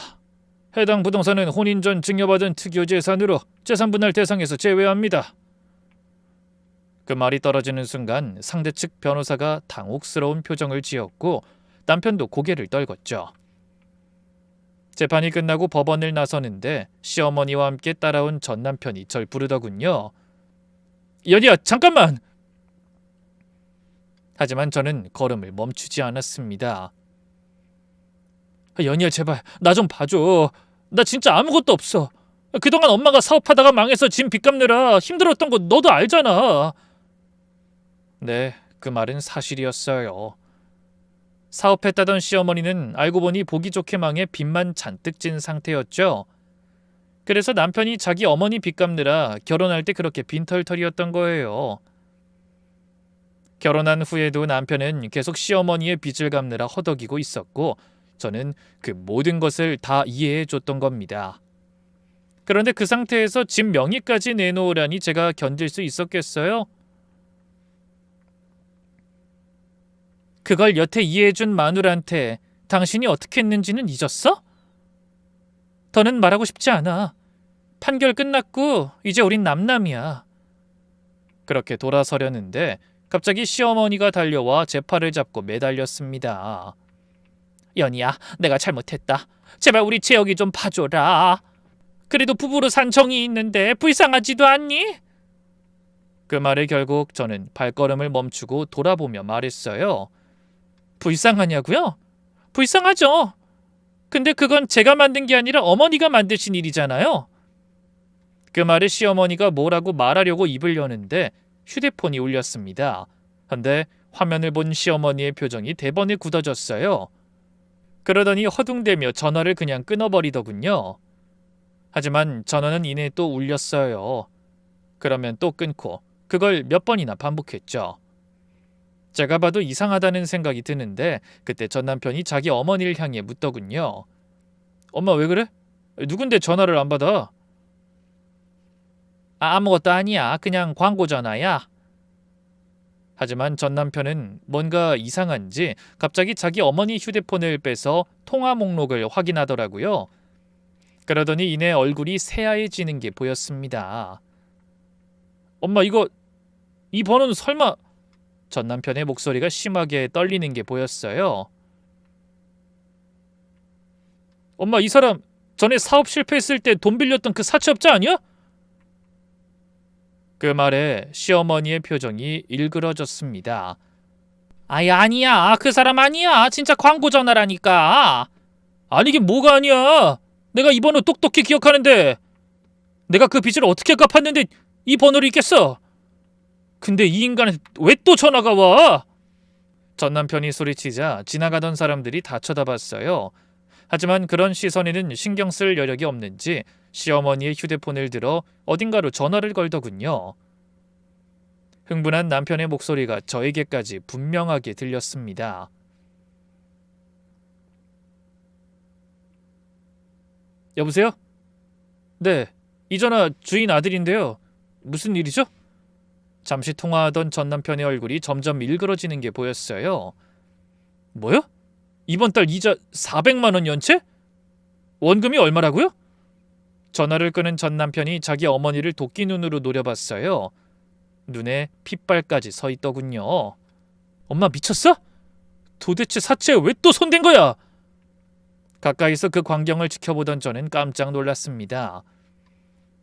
해당 부동산은 혼인 전 증여받은 특유 재산으로 재산 분할 대상에서 제외합니다. 그 말이 떨어지는 순간 상대 측 변호사가 당혹스러운 표정을 지었고 남편도 고개를 떨궜죠. 재판이 끝나고 법원을 나서는데 시어머니와 함께 따라온 전 남편이 절 부르더군요. 연희야, 잠깐만! 하지만 저는 걸음을 멈추지 않았습니다. 연희야, 제발 나 좀 봐줘. 나 진짜 아무것도 없어. 그동안 엄마가 사업하다가 망해서 진 빚 갚느라 힘들었던 거 너도 알잖아. 네, 그 말은 사실이었어요. 사업했다던 시어머니는 알고 보니 보기 좋게 망해 빚만 잔뜩 진 상태였죠. 그래서 남편이 자기 어머니 빚 갚느라 결혼할 때 그렇게 빈털털이었던 거예요. 결혼한 후에도 남편은 계속 시어머니의 빚을 갚느라 허덕이고 있었고 저는 그 모든 것을 다 이해해 줬던 겁니다. 그런데 그 상태에서 집 명의까지 내놓으라니 제가 견딜 수 있었겠어요? 그걸 여태 이해해준 마누라한테 당신이 어떻게 했는지는 잊었어? 더는 말하고 싶지 않아. 판결 끝났고 이제 우린 남남이야. 그렇게 돌아서려는데 갑자기 시어머니가 달려와 제 팔을 잡고 매달렸습니다. 연희야, 내가 잘못했다. 제발 우리 재혁이 좀 봐줘라. 그래도 부부로 산 정이 있는데 불쌍하지도 않니? 그 말에 결국 저는 발걸음을 멈추고 돌아보며 말했어요. 불쌍하냐고요? 불쌍하죠. 근데 그건 제가 만든 게 아니라 어머니가 만드신 일이잖아요. 그 말에 시어머니가 뭐라고 말하려고 입을 여는데 휴대폰이 울렸습니다. 근데 화면을 본 시어머니의 표정이 대번에 굳어졌어요. 그러더니 허둥대며 전화를 그냥 끊어버리더군요. 하지만 전화는 이내 또 울렸어요. 그러면 또 끊고 그걸 몇 번이나 반복했죠. 제가 봐도 이상하다는 생각이 드는데 그때 전 남편이 자기 어머니를 향해 묻더군요. 엄마 왜 그래? 누군데 전화를 안 받아? 아무것도 아니야. 그냥 광고 전화야. 하지만 전 남편은 뭔가 이상한지 갑자기 자기 어머니 휴대폰을 빼서 통화 목록을 확인하더라고요. 그러더니 이내 얼굴이 새하얘지는 게 보였습니다. 엄마 이 번호는 설마... 전 남편의 목소리가 심하게 떨리는 게 보였어요. 엄마 이 사람 전에 사업 실패했을 때 돈 빌렸던 그 사채업자 아니야? 그 말에 시어머니의 표정이 일그러졌습니다. 아니야. 그 사람 아니야. 진짜 광고 전화라니까. 아니긴 뭐가 아니야. 내가 이 번호 똑똑히 기억하는데. 내가 그 빚을 어떻게 갚았는데 이 번호를 잊겠어. 근데 이 인간은 왜 또 전화가 와? 전 남편이 소리치자 지나가던 사람들이 다 쳐다봤어요. 하지만 그런 시선에는 신경 쓸 여력이 없는지 시어머니의 휴대폰을 들어 어딘가로 전화를 걸더군요. 흥분한 남편의 목소리가 저에게까지 분명하게 들렸습니다. 여보세요? 네, 이 전화 주인 아들인데요. 무슨 일이죠? 잠시 통화하던 전 남편의 얼굴이 점점 일그러지는 게 보였어요. 뭐요? 이번 달 이자 400만 원 연체? 원금이 얼마라고요? 전화를 끄는 전 남편이 자기 어머니를 도끼 눈으로 노려봤어요. 눈에 핏발까지 서 있더군요. 엄마 미쳤어? 도대체 사채에 왜 또 손댄 거야? 가까이서 그 광경을 지켜보던 저는 깜짝 놀랐습니다.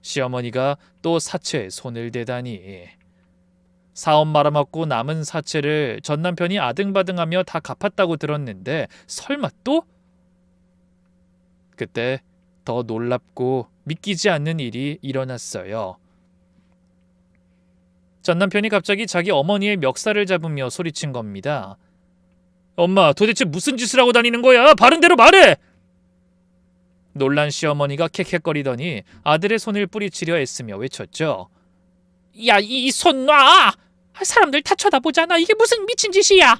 시어머니가 또 사채에 손을 대다니. 사업 말아먹고 남은 사채를 전 남편이 아등바등하며 다 갚았다고 들었는데 설마 또? 그때 더 놀랍고 믿기지 않는 일이 일어났어요. 전 남편이 갑자기 자기 어머니의 멱살을 잡으며 소리친 겁니다. 엄마, 도대체 무슨 짓을 하고 다니는 거야? 바른 대로 말해! 놀란 시어머니가 캑캑거리더니 아들의 손을 뿌리치려 애쓰며 외쳤죠. 야, 이 손 놔! 사람들 다 쳐다보잖아. 이게 무슨 미친 짓이야!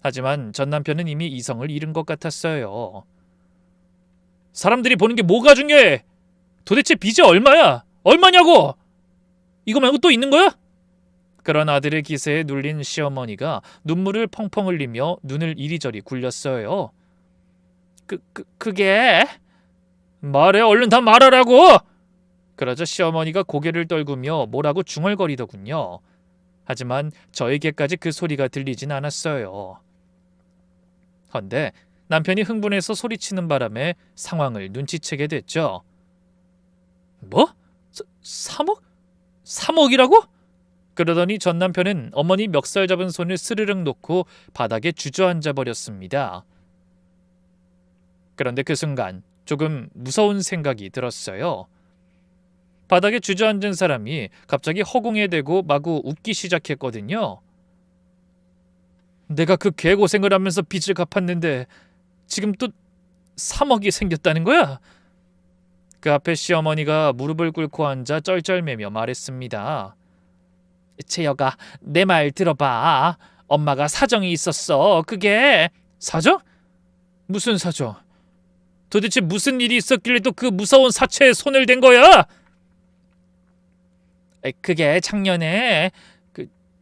하지만 전 남편은 이미 이성을 잃은 것 같았어요. 사람들이 보는 게 뭐가 중요해? 도대체 빚이 얼마야? 얼마냐고? 이거 말고 또 있는 거야? 그런 아들의 기세에 눌린 시어머니가 눈물을 펑펑 흘리며 눈을 이리저리 굴렸어요. 그게... 말해, 얼른 다 말하라고! 그러자 시어머니가 고개를 떨구며 뭐라고 중얼거리더군요. 하지만 저에게까지 그 소리가 들리진 않았어요. 헌데 남편이 흥분해서 소리치는 바람에 상황을 눈치채게 됐죠. 뭐? 3억? 3억이라고? 그러더니 전 남편은 어머니 멱살 잡은 손을 스르륵 놓고 바닥에 주저앉아 버렸습니다. 그런데 그 순간 조금 무서운 생각이 들었어요. 바닥에 주저앉은 사람이 갑자기 허공에 대고 마구 웃기 시작했거든요. 내가 그 개고생을 하면서 빚을 갚았는데 지금 또 3억이 생겼다는 거야? 그 앞에 시어머니가 무릎을 꿇고 앉아 쩔쩔매며 말했습니다. 채여가, 내 말 들어봐. 엄마가 사정이 있었어. 그게... 사정? 무슨 사정? 도대체 무슨 일이 있었길래 또 그 무서운 사채에 손을 댄 거야? 그게 작년에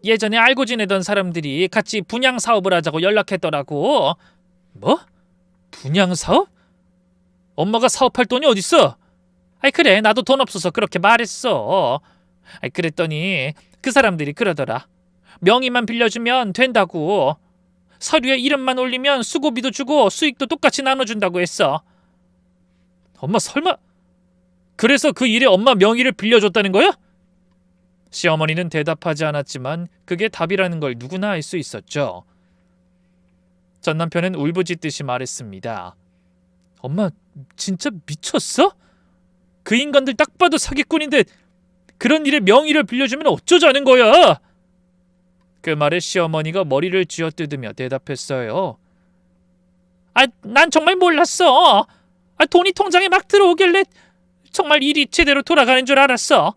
예전에 알고 지내던 사람들이 같이 분양 사업을 하자고 연락했더라고. 뭐? 분양 사업? 엄마가 사업할 돈이 어딨어? 그래, 나도 돈 없어서 그렇게 말했어. 그랬더니 그 사람들이 그러더라. 명의만 빌려주면 된다고. 서류에 이름만 올리면 수고비도 주고 수익도 똑같이 나눠준다고 했어. 엄마 설마... 그래서 그 일에 엄마 명의를 빌려줬다는 거야? 시어머니는 대답하지 않았지만 그게 답이라는 걸 누구나 알 수 있었죠. 전 남편은 울부짖듯이 말했습니다. 엄마 진짜 미쳤어? 그 인간들 딱 봐도 사기꾼인데 그런 일에 명의를 빌려주면 어쩌자는 거야? 그 말에 시어머니가 머리를 쥐어뜯으며 대답했어요. 난 정말 몰랐어. 돈이 통장에 막 들어오길래 정말 일이 제대로 돌아가는 줄 알았어.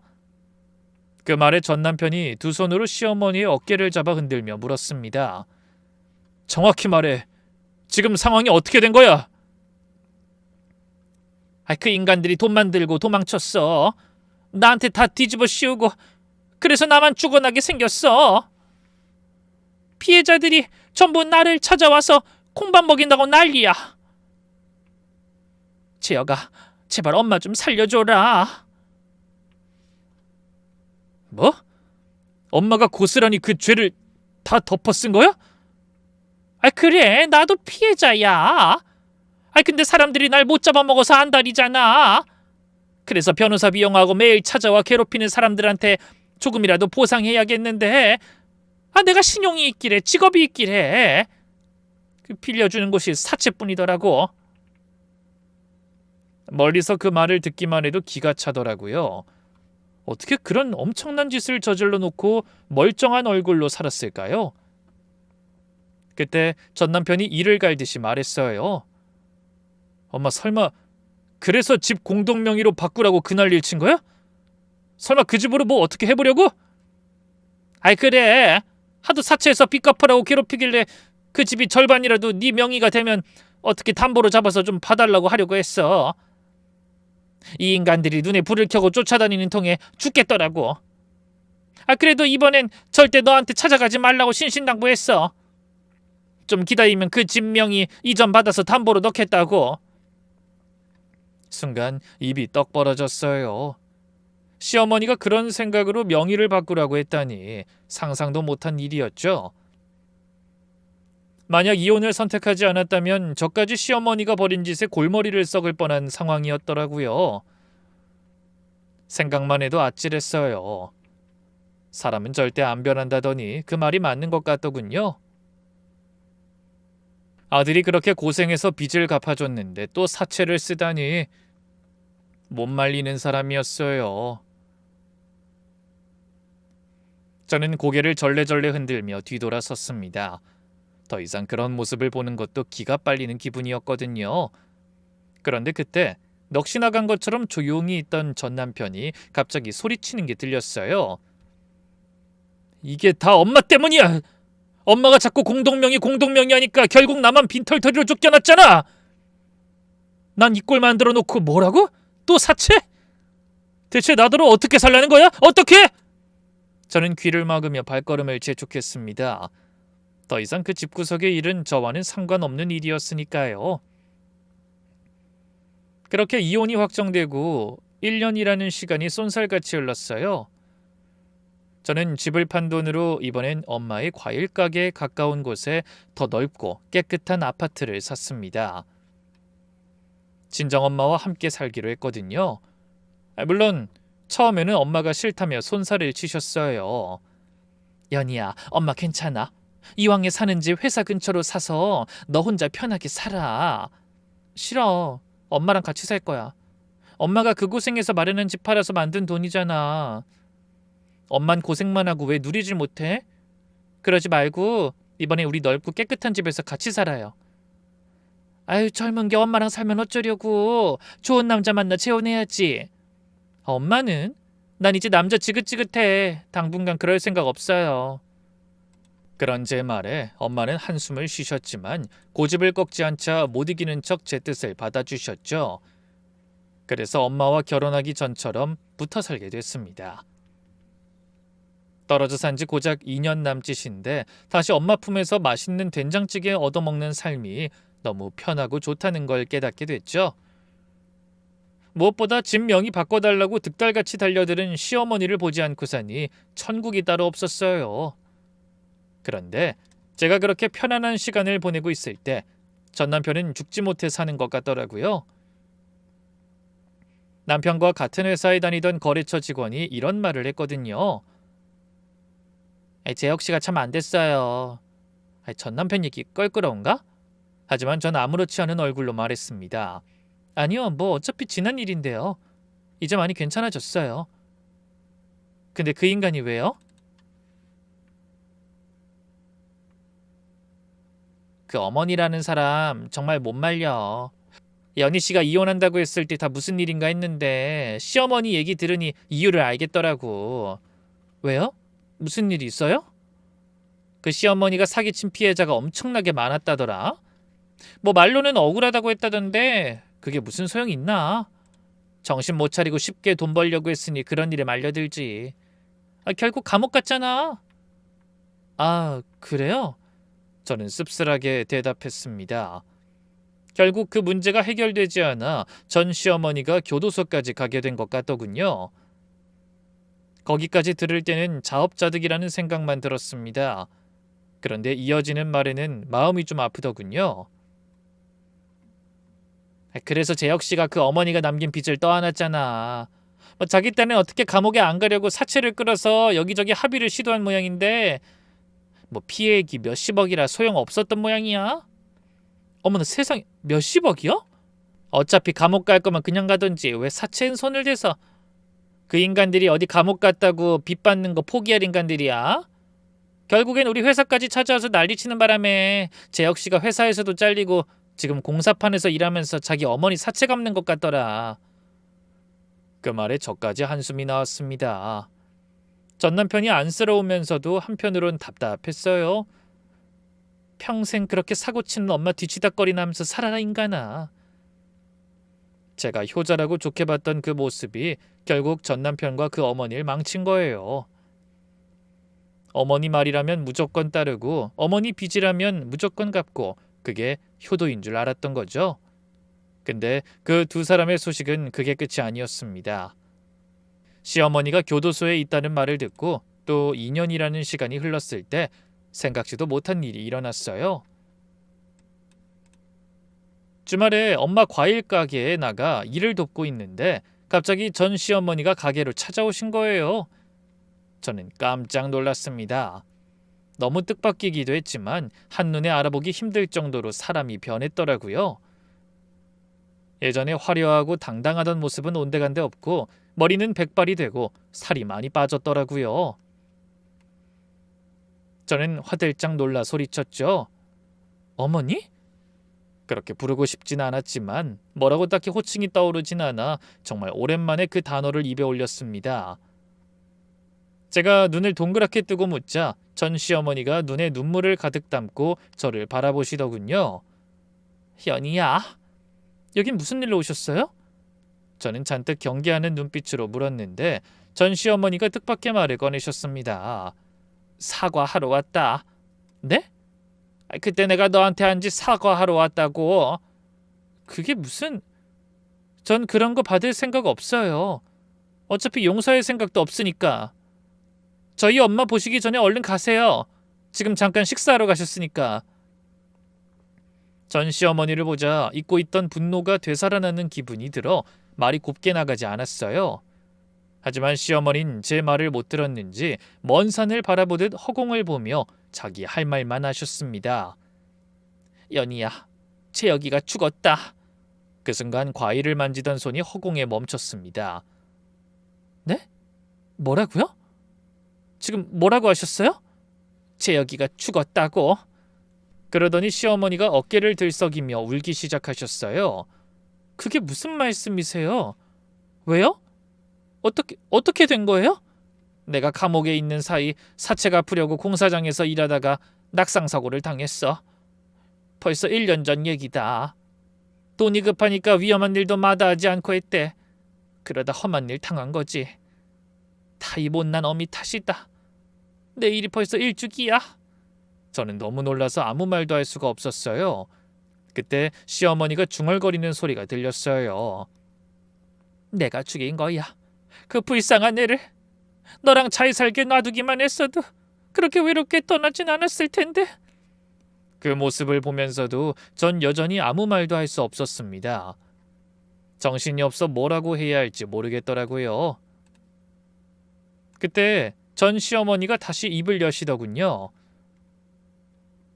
그 말에 전 남편이 두 손으로 시어머니의 어깨를 잡아 흔들며 물었습니다. 정확히 말해. 지금 상황이 어떻게 된 거야? 그 인간들이 돈만 들고 도망쳤어. 나한테 다 뒤집어 씌우고 그래서 나만 죽어나게 생겼어. 피해자들이 전부 나를 찾아와서 콩밥 먹인다고 난리야. 재혁아, 제발 엄마 좀 살려줘라. 뭐? 엄마가 고스란히 그 죄를 다 덮어 쓴 거야? 그래, 나도 피해자야. 근데 사람들이 날 못 잡아먹어서 안달이잖아. 그래서 변호사 비용하고 매일 찾아와 괴롭히는 사람들한테 조금이라도 보상해야겠는데 내가 신용이 있길래, 직업이 있길래 빌려주는 곳이 사채뿐이더라고. 멀리서 그 말을 듣기만 해도 기가 차더라고요. 어떻게 그런 엄청난 짓을 저질러 놓고 멀쩡한 얼굴로 살았을까요? 그때 전 남편이 이를 갈듯이 말했어요. 엄마 설마 그래서 집 공동명의로 바꾸라고 그 난리를 친 거야? 설마 그 집으로 뭐 어떻게 해보려고? 그래. 하도 사채에서 빚 갚으라고 괴롭히길래 그 집이 절반이라도 네 명의가 되면 어떻게 담보로 잡아서 좀 봐달라고 하려고 했어. 이 인간들이 눈에 불을 켜고 쫓아다니는 통에 죽겠더라고. 그래도 이번엔 절대 너한테 찾아가지 말라고 신신당부했어. 좀 기다리면 그 집 명의 이전 받아서 담보로 넣겠다고. 순간 입이 떡 벌어졌어요. 시어머니가 그런 생각으로 명의를 바꾸라고 했다니 상상도 못한 일이었죠. 만약 이혼을 선택하지 않았다면 저까지 시어머니가 벌인 짓에 골머리를 썩을 뻔한 상황이었더라고요. 생각만 해도 아찔했어요. 사람은 절대 안 변한다더니 그 말이 맞는 것 같더군요. 아들이 그렇게 고생해서 빚을 갚아줬는데 또 사채를 쓰다니 못 말리는 사람이었어요. 저는 고개를 절레절레 흔들며 뒤돌아섰습니다. 더 이상 그런 모습을 보는 것도 기가 빨리는 기분이었거든요. 그런데 그때 넋이 나간 것처럼 조용히 있던 전 남편이 갑자기 소리치는 게 들렸어요. 이게 다 엄마 때문이야. 엄마가 자꾸 공동명의 하니까 결국 나만 빈털터리로 쫓겨났잖아. 난 이 꼴 만들어 놓고 뭐라고? 또 사채? 대체 나더러 어떻게 살라는 거야? 어떻게? 저는 귀를 막으며 발걸음을 재촉했습니다. 더 이상 그 집구석의 일은 저와는 상관없는 일이었으니까요. 그렇게 이혼이 확정되고 1년이라는 시간이 쏜살같이 흘렀어요. 저는 집을 판 돈으로 이번엔 엄마의 과일 가게에 가까운 곳에 더 넓고 깨끗한 아파트를 샀습니다. 친정엄마와 함께 살기로 했거든요. 물론 처음에는 엄마가 싫다며 손살을 치셨어요. 연희야, 엄마 괜찮아. 이왕에 사는 집 회사 근처로 사서 너 혼자 편하게 살아. 싫어. 엄마랑 같이 살 거야. 엄마가 그 고생해서 마련한 집 팔아서 만든 돈이잖아. 엄만 고생만 하고 왜 누리질 못해? 그러지 말고 이번에 우리 넓고 깨끗한 집에서 같이 살아요. 아유, 젊은 게 엄마랑 살면 어쩌려고. 좋은 남자 만나 재혼해야지. 엄마는? 난 이제 남자 지긋지긋해. 당분간 그럴 생각 없어요. 그런 제 말에 엄마는 한숨을 쉬셨지만 고집을 꺾지 않자 못 이기는 척 제 뜻을 받아주셨죠. 그래서 엄마와 결혼하기 전처럼 붙어 살게 됐습니다. 떨어져 산 지 고작 2년 남짓인데 다시 엄마 품에서 맛있는 된장찌개 얻어먹는 삶이 너무 편하고 좋다는 걸 깨닫게 됐죠. 무엇보다 집 명의 바꿔달라고 득달같이 달려드는 시어머니를 보지 않고서니 천국이 따로 없었어요. 그런데 제가 그렇게 편안한 시간을 보내고 있을 때 전 남편은 죽지 못해 사는 것 같더라고요. 남편과 같은 회사에 다니던 거래처 직원이 이런 말을 했거든요. 제 역시가 참 안 됐어요. 전 남편 얘기 껄끄러운가? 하지만 전 아무렇지 않은 얼굴로 말했습니다. 아니요, 뭐 어차피 지난 일인데요. 이제 많이 괜찮아졌어요. 근데 그 인간이 왜요? 그 어머니라는 사람 정말 못 말려. 연희 씨가 이혼한다고 했을 때 다 무슨 일인가 했는데 시어머니 얘기 들으니 이유를 알겠더라고. 왜요? 무슨 일이 있어요? 그 시어머니가 사기친 피해자가 엄청나게 많았다더라. 뭐 말로는 억울하다고 했다던데 그게 무슨 소용이 있나? 정신 못 차리고 쉽게 돈 벌려고 했으니 그런 일에 말려들지. 결국 감옥 갔잖아. 아, 그래요? 저는 씁쓸하게 대답했습니다. 결국 그 문제가 해결되지 않아 전 시어머니가 교도소까지 가게 된 것 같더군요. 거기까지 들을 때는 자업자득이라는 생각만 들었습니다. 그런데 이어지는 말에는 마음이 좀 아프더군요. 그래서 재혁 씨가 그 어머니가 남긴 빚을 떠안았잖아. 자기 딴엔 어떻게 감옥에 안 가려고 사채를 끌어서 여기저기 합의를 시도한 모양인데 피해액이 몇십억이라 소용없었던 모양이야. 어머나 세상에, 몇십억이요? 어차피 감옥 갈 거면 그냥 가던지 왜 사채엔 손을 대서. 그 인간들이 어디 감옥 갔다고 빚 받는 거 포기할 인간들이야? 결국엔 우리 회사까지 찾아와서 난리치는 바람에 재혁 씨가 회사에서도 잘리고 지금 공사판에서 일하면서 자기 어머니 사채 갚는 것 같더라. 그 말에 저까지 한숨이 나왔습니다. 전 남편이 안쓰러우면서도 한편으론 답답했어요. 평생 그렇게 사고치는 엄마 뒤치다꺼리나면서 살아라 인간아. 제가 효자라고 좋게 봤던 그 모습이 결국 전 남편과 그 어머니를 망친 거예요. 어머니 말이라면 무조건 따르고 어머니 빚이라면 무조건 갚고 그게 효도인 줄 알았던 거죠. 근데 그 두 사람의 소식은 그게 끝이 아니었습니다. 시어머니가 교도소에 있다는 말을 듣고 또 2년이라는 시간이 흘렀을 때 생각지도 못한 일이 일어났어요. 주말에 엄마 과일 가게에 나가 일을 돕고 있는데 갑자기 전 시어머니가 가게로 찾아오신 거예요. 저는 깜짝 놀랐습니다. 너무 뜻밖이기도 했지만 한눈에 알아보기 힘들 정도로 사람이 변했더라고요. 예전에 화려하고 당당하던 모습은 온데간데 없고 머리는 백발이 되고 살이 많이 빠졌더라고요. 저는 화들짝 놀라 소리쳤죠. 어머니? 그렇게 부르고 싶진 않았지만 뭐라고 딱히 호칭이 떠오르진 않아 정말 오랜만에 그 단어를 입에 올렸습니다. 제가 눈을 동그랗게 뜨고 묻자 전 시어머니가 눈에 눈물을 가득 담고 저를 바라보시더군요. 현이야, 여긴 무슨 일로 오셨어요? 저는 잔뜩 경계하는 눈빛으로 물었는데 전 시어머니가 뜻밖의 말을 꺼내셨습니다. 사과하러 왔다. 네? 그때 내가 너한테 한 짓 사과하러 왔다고. 그게 무슨... 전 그런 거 받을 생각 없어요. 어차피 용서할 생각도 없으니까. 저희 엄마 보시기 전에 얼른 가세요. 지금 잠깐 식사하러 가셨으니까. 전 시어머니를 보자 잊고 있던 분노가 되살아나는 기분이 들어 말이 곱게 나가지 않았어요. 하지만 시어머니는 제 말을 못 들었는지 먼 산을 바라보듯 허공을 보며 자기 할 말만 하셨습니다. 연희야, 채혁이가 죽었다. 그 순간 과일을 만지던 손이 허공에 멈췄습니다. 네? 뭐라고요? 지금 뭐라고 하셨어요? 채혁이가 죽었다고. 그러더니 시어머니가 어깨를 들썩이며 울기 시작하셨어요. 그게 무슨 말씀이세요? 왜요? 어떻게 된 거예요? 내가 감옥에 있는 사이 사채 갚으려고 공사장에서 일하다가 낙상사고를 당했어. 벌써 1년 전 얘기다. 돈이 급하니까 위험한 일도 마다하지 않고 했대. 그러다 험한 일 당한 거지. 다 이 못난 어미 탓이다. 내 일이 벌써 일주기야. 저는 너무 놀라서 아무 말도 할 수가 없었어요. 그때 시어머니가 중얼거리는 소리가 들렸어요. 내가 죽인 거야. 그 불쌍한 애를. 너랑 잘 살게 놔두기만 했어도 그렇게 외롭게 떠나진 않았을 텐데. 그 모습을 보면서도 전 여전히 아무 말도 할 수 없었습니다. 정신이 없어 뭐라고 해야 할지 모르겠더라고요. 그때 전 시어머니가 다시 입을 여시더군요.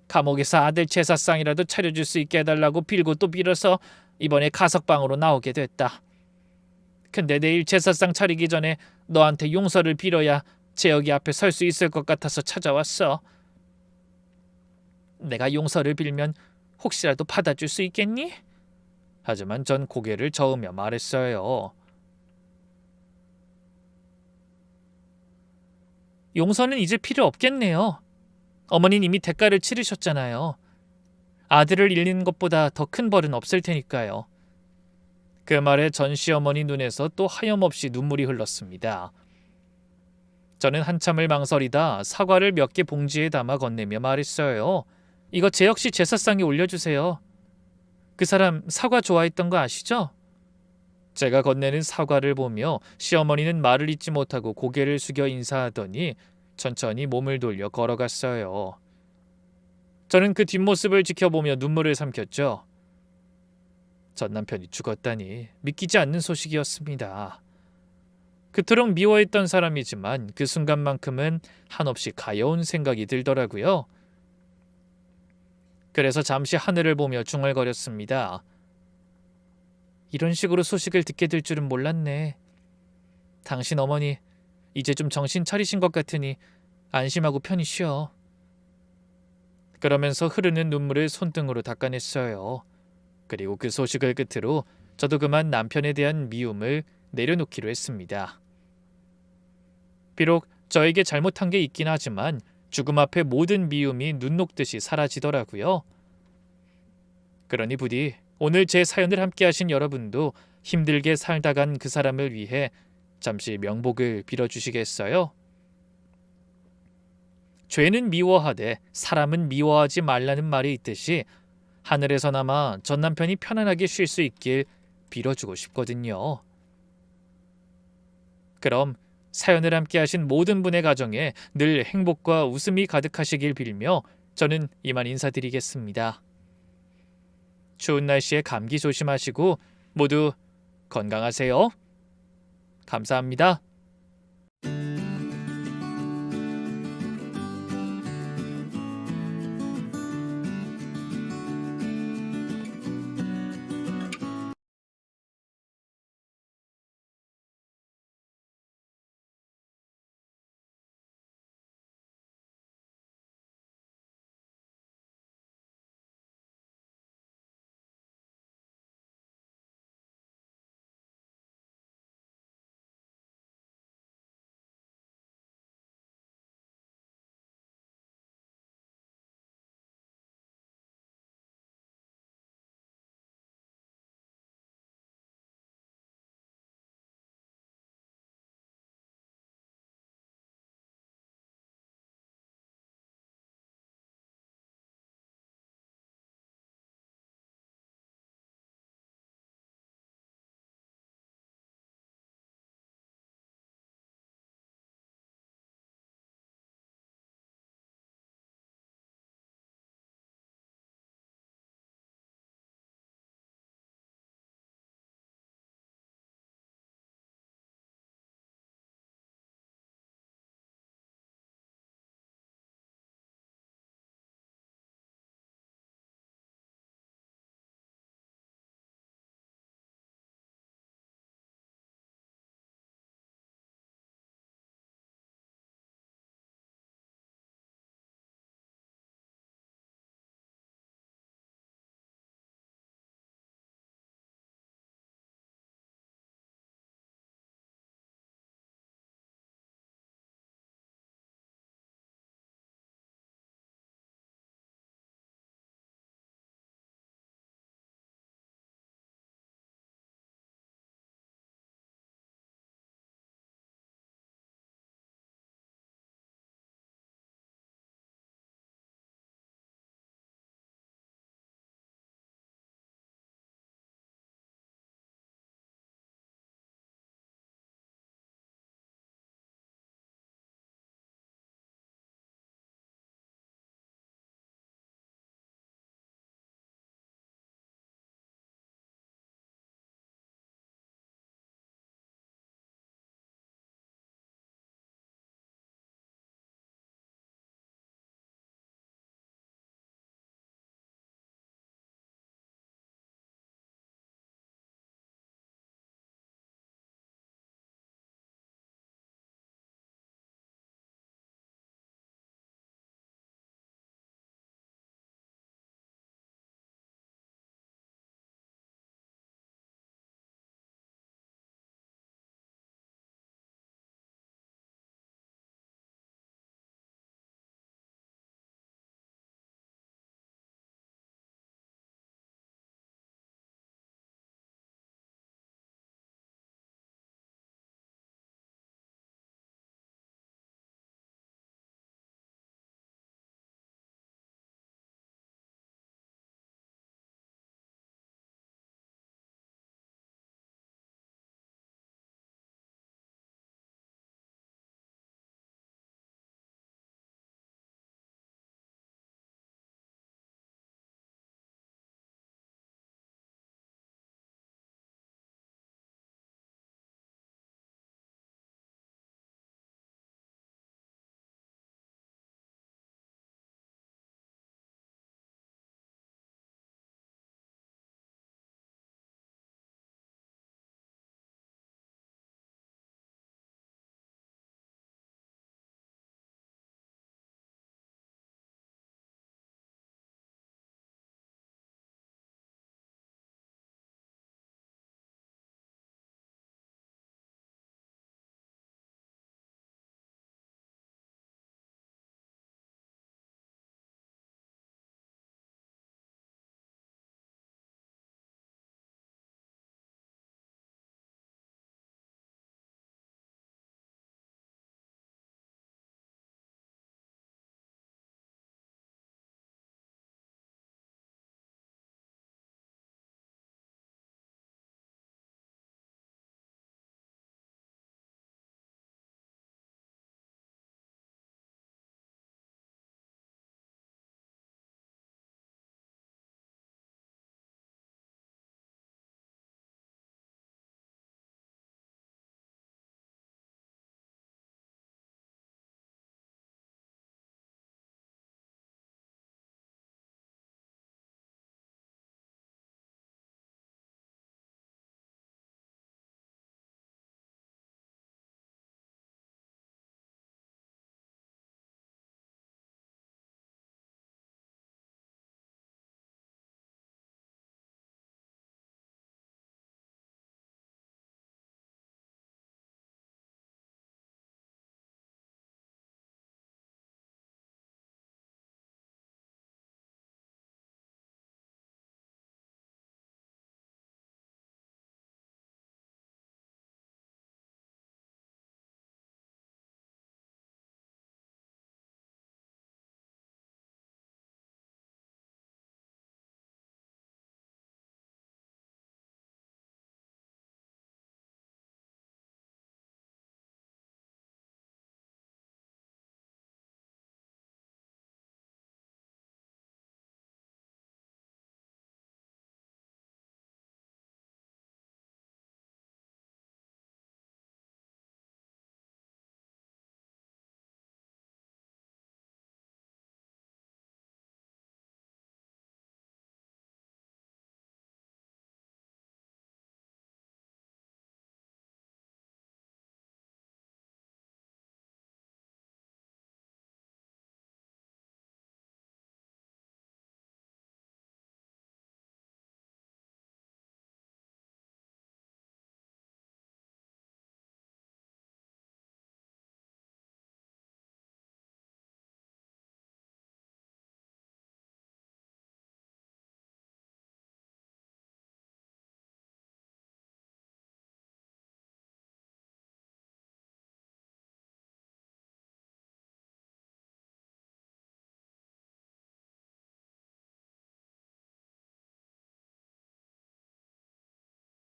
감옥에서 아들 제사상이라도 차려줄 수 있게 해달라고 빌고 또 빌어서 이번에 가석방으로 나오게 됐다. 근데 내일 제사상 차리기 전에 너한테 용서를 빌어야 재혁이 앞에 설 수 있을 것 같아서 찾아왔어. 내가 용서를 빌면 혹시라도 받아줄 수 있겠니? 하지만 전 고개를 저으며 말했어요. 용서는 이제 필요 없겠네요. 어머니는 이미 대가를 치르셨잖아요. 아들을 잃는 것보다 더 큰 벌은 없을 테니까요. 그 말에 전 시어머니 눈에서 또 하염없이 눈물이 흘렀습니다. 저는 한참을 망설이다 사과를 몇 개 봉지에 담아 건네며 말했어요. 이거 재혁 씨 제사상에 올려주세요. 그 사람 사과 좋아했던 거 아시죠? 제가 건네는 사과를 보며 시어머니는 말을 잇지 못하고 고개를 숙여 인사하더니 천천히 몸을 돌려 걸어갔어요. 저는 그 뒷모습을 지켜보며 눈물을 삼켰죠. 전 남편이 죽었다니 믿기지 않는 소식이었습니다. 그토록 미워했던 사람이지만 그 순간만큼은 한없이 가여운 생각이 들더라고요. 그래서 잠시 하늘을 보며 중얼거렸습니다. 이런 식으로 소식을 듣게 될 줄은 몰랐네. 당신 어머니 이제 좀 정신 차리신 것 같으니 안심하고 편히 쉬어. 그러면서 흐르는 눈물을 손등으로 닦아냈어요. 그리고 그 소식을 끝으로 저도 그만 남편에 대한 미움을 내려놓기로 했습니다. 비록 저에게 잘못한 게 있긴 하지만 죽음 앞에 모든 미움이 눈 녹듯이 사라지더라고요. 그러니 부디 오늘 제 사연을 함께 하신 여러분도 힘들게 살다 간 그 사람을 위해 잠시 명복을 빌어주시겠어요? 죄는 미워하되 사람은 미워하지 말라는 말이 있듯이 하늘에서나마 전 남편이 편안하게 쉴 수 있길 빌어주고 싶거든요. 그럼 사연을 함께 하신 모든 분의 가정에 늘 행복과 웃음이 가득하시길 빌며 저는 이만 인사드리겠습니다. 추운 날씨에 감기 조심하시고 모두 건강하세요. 감사합니다.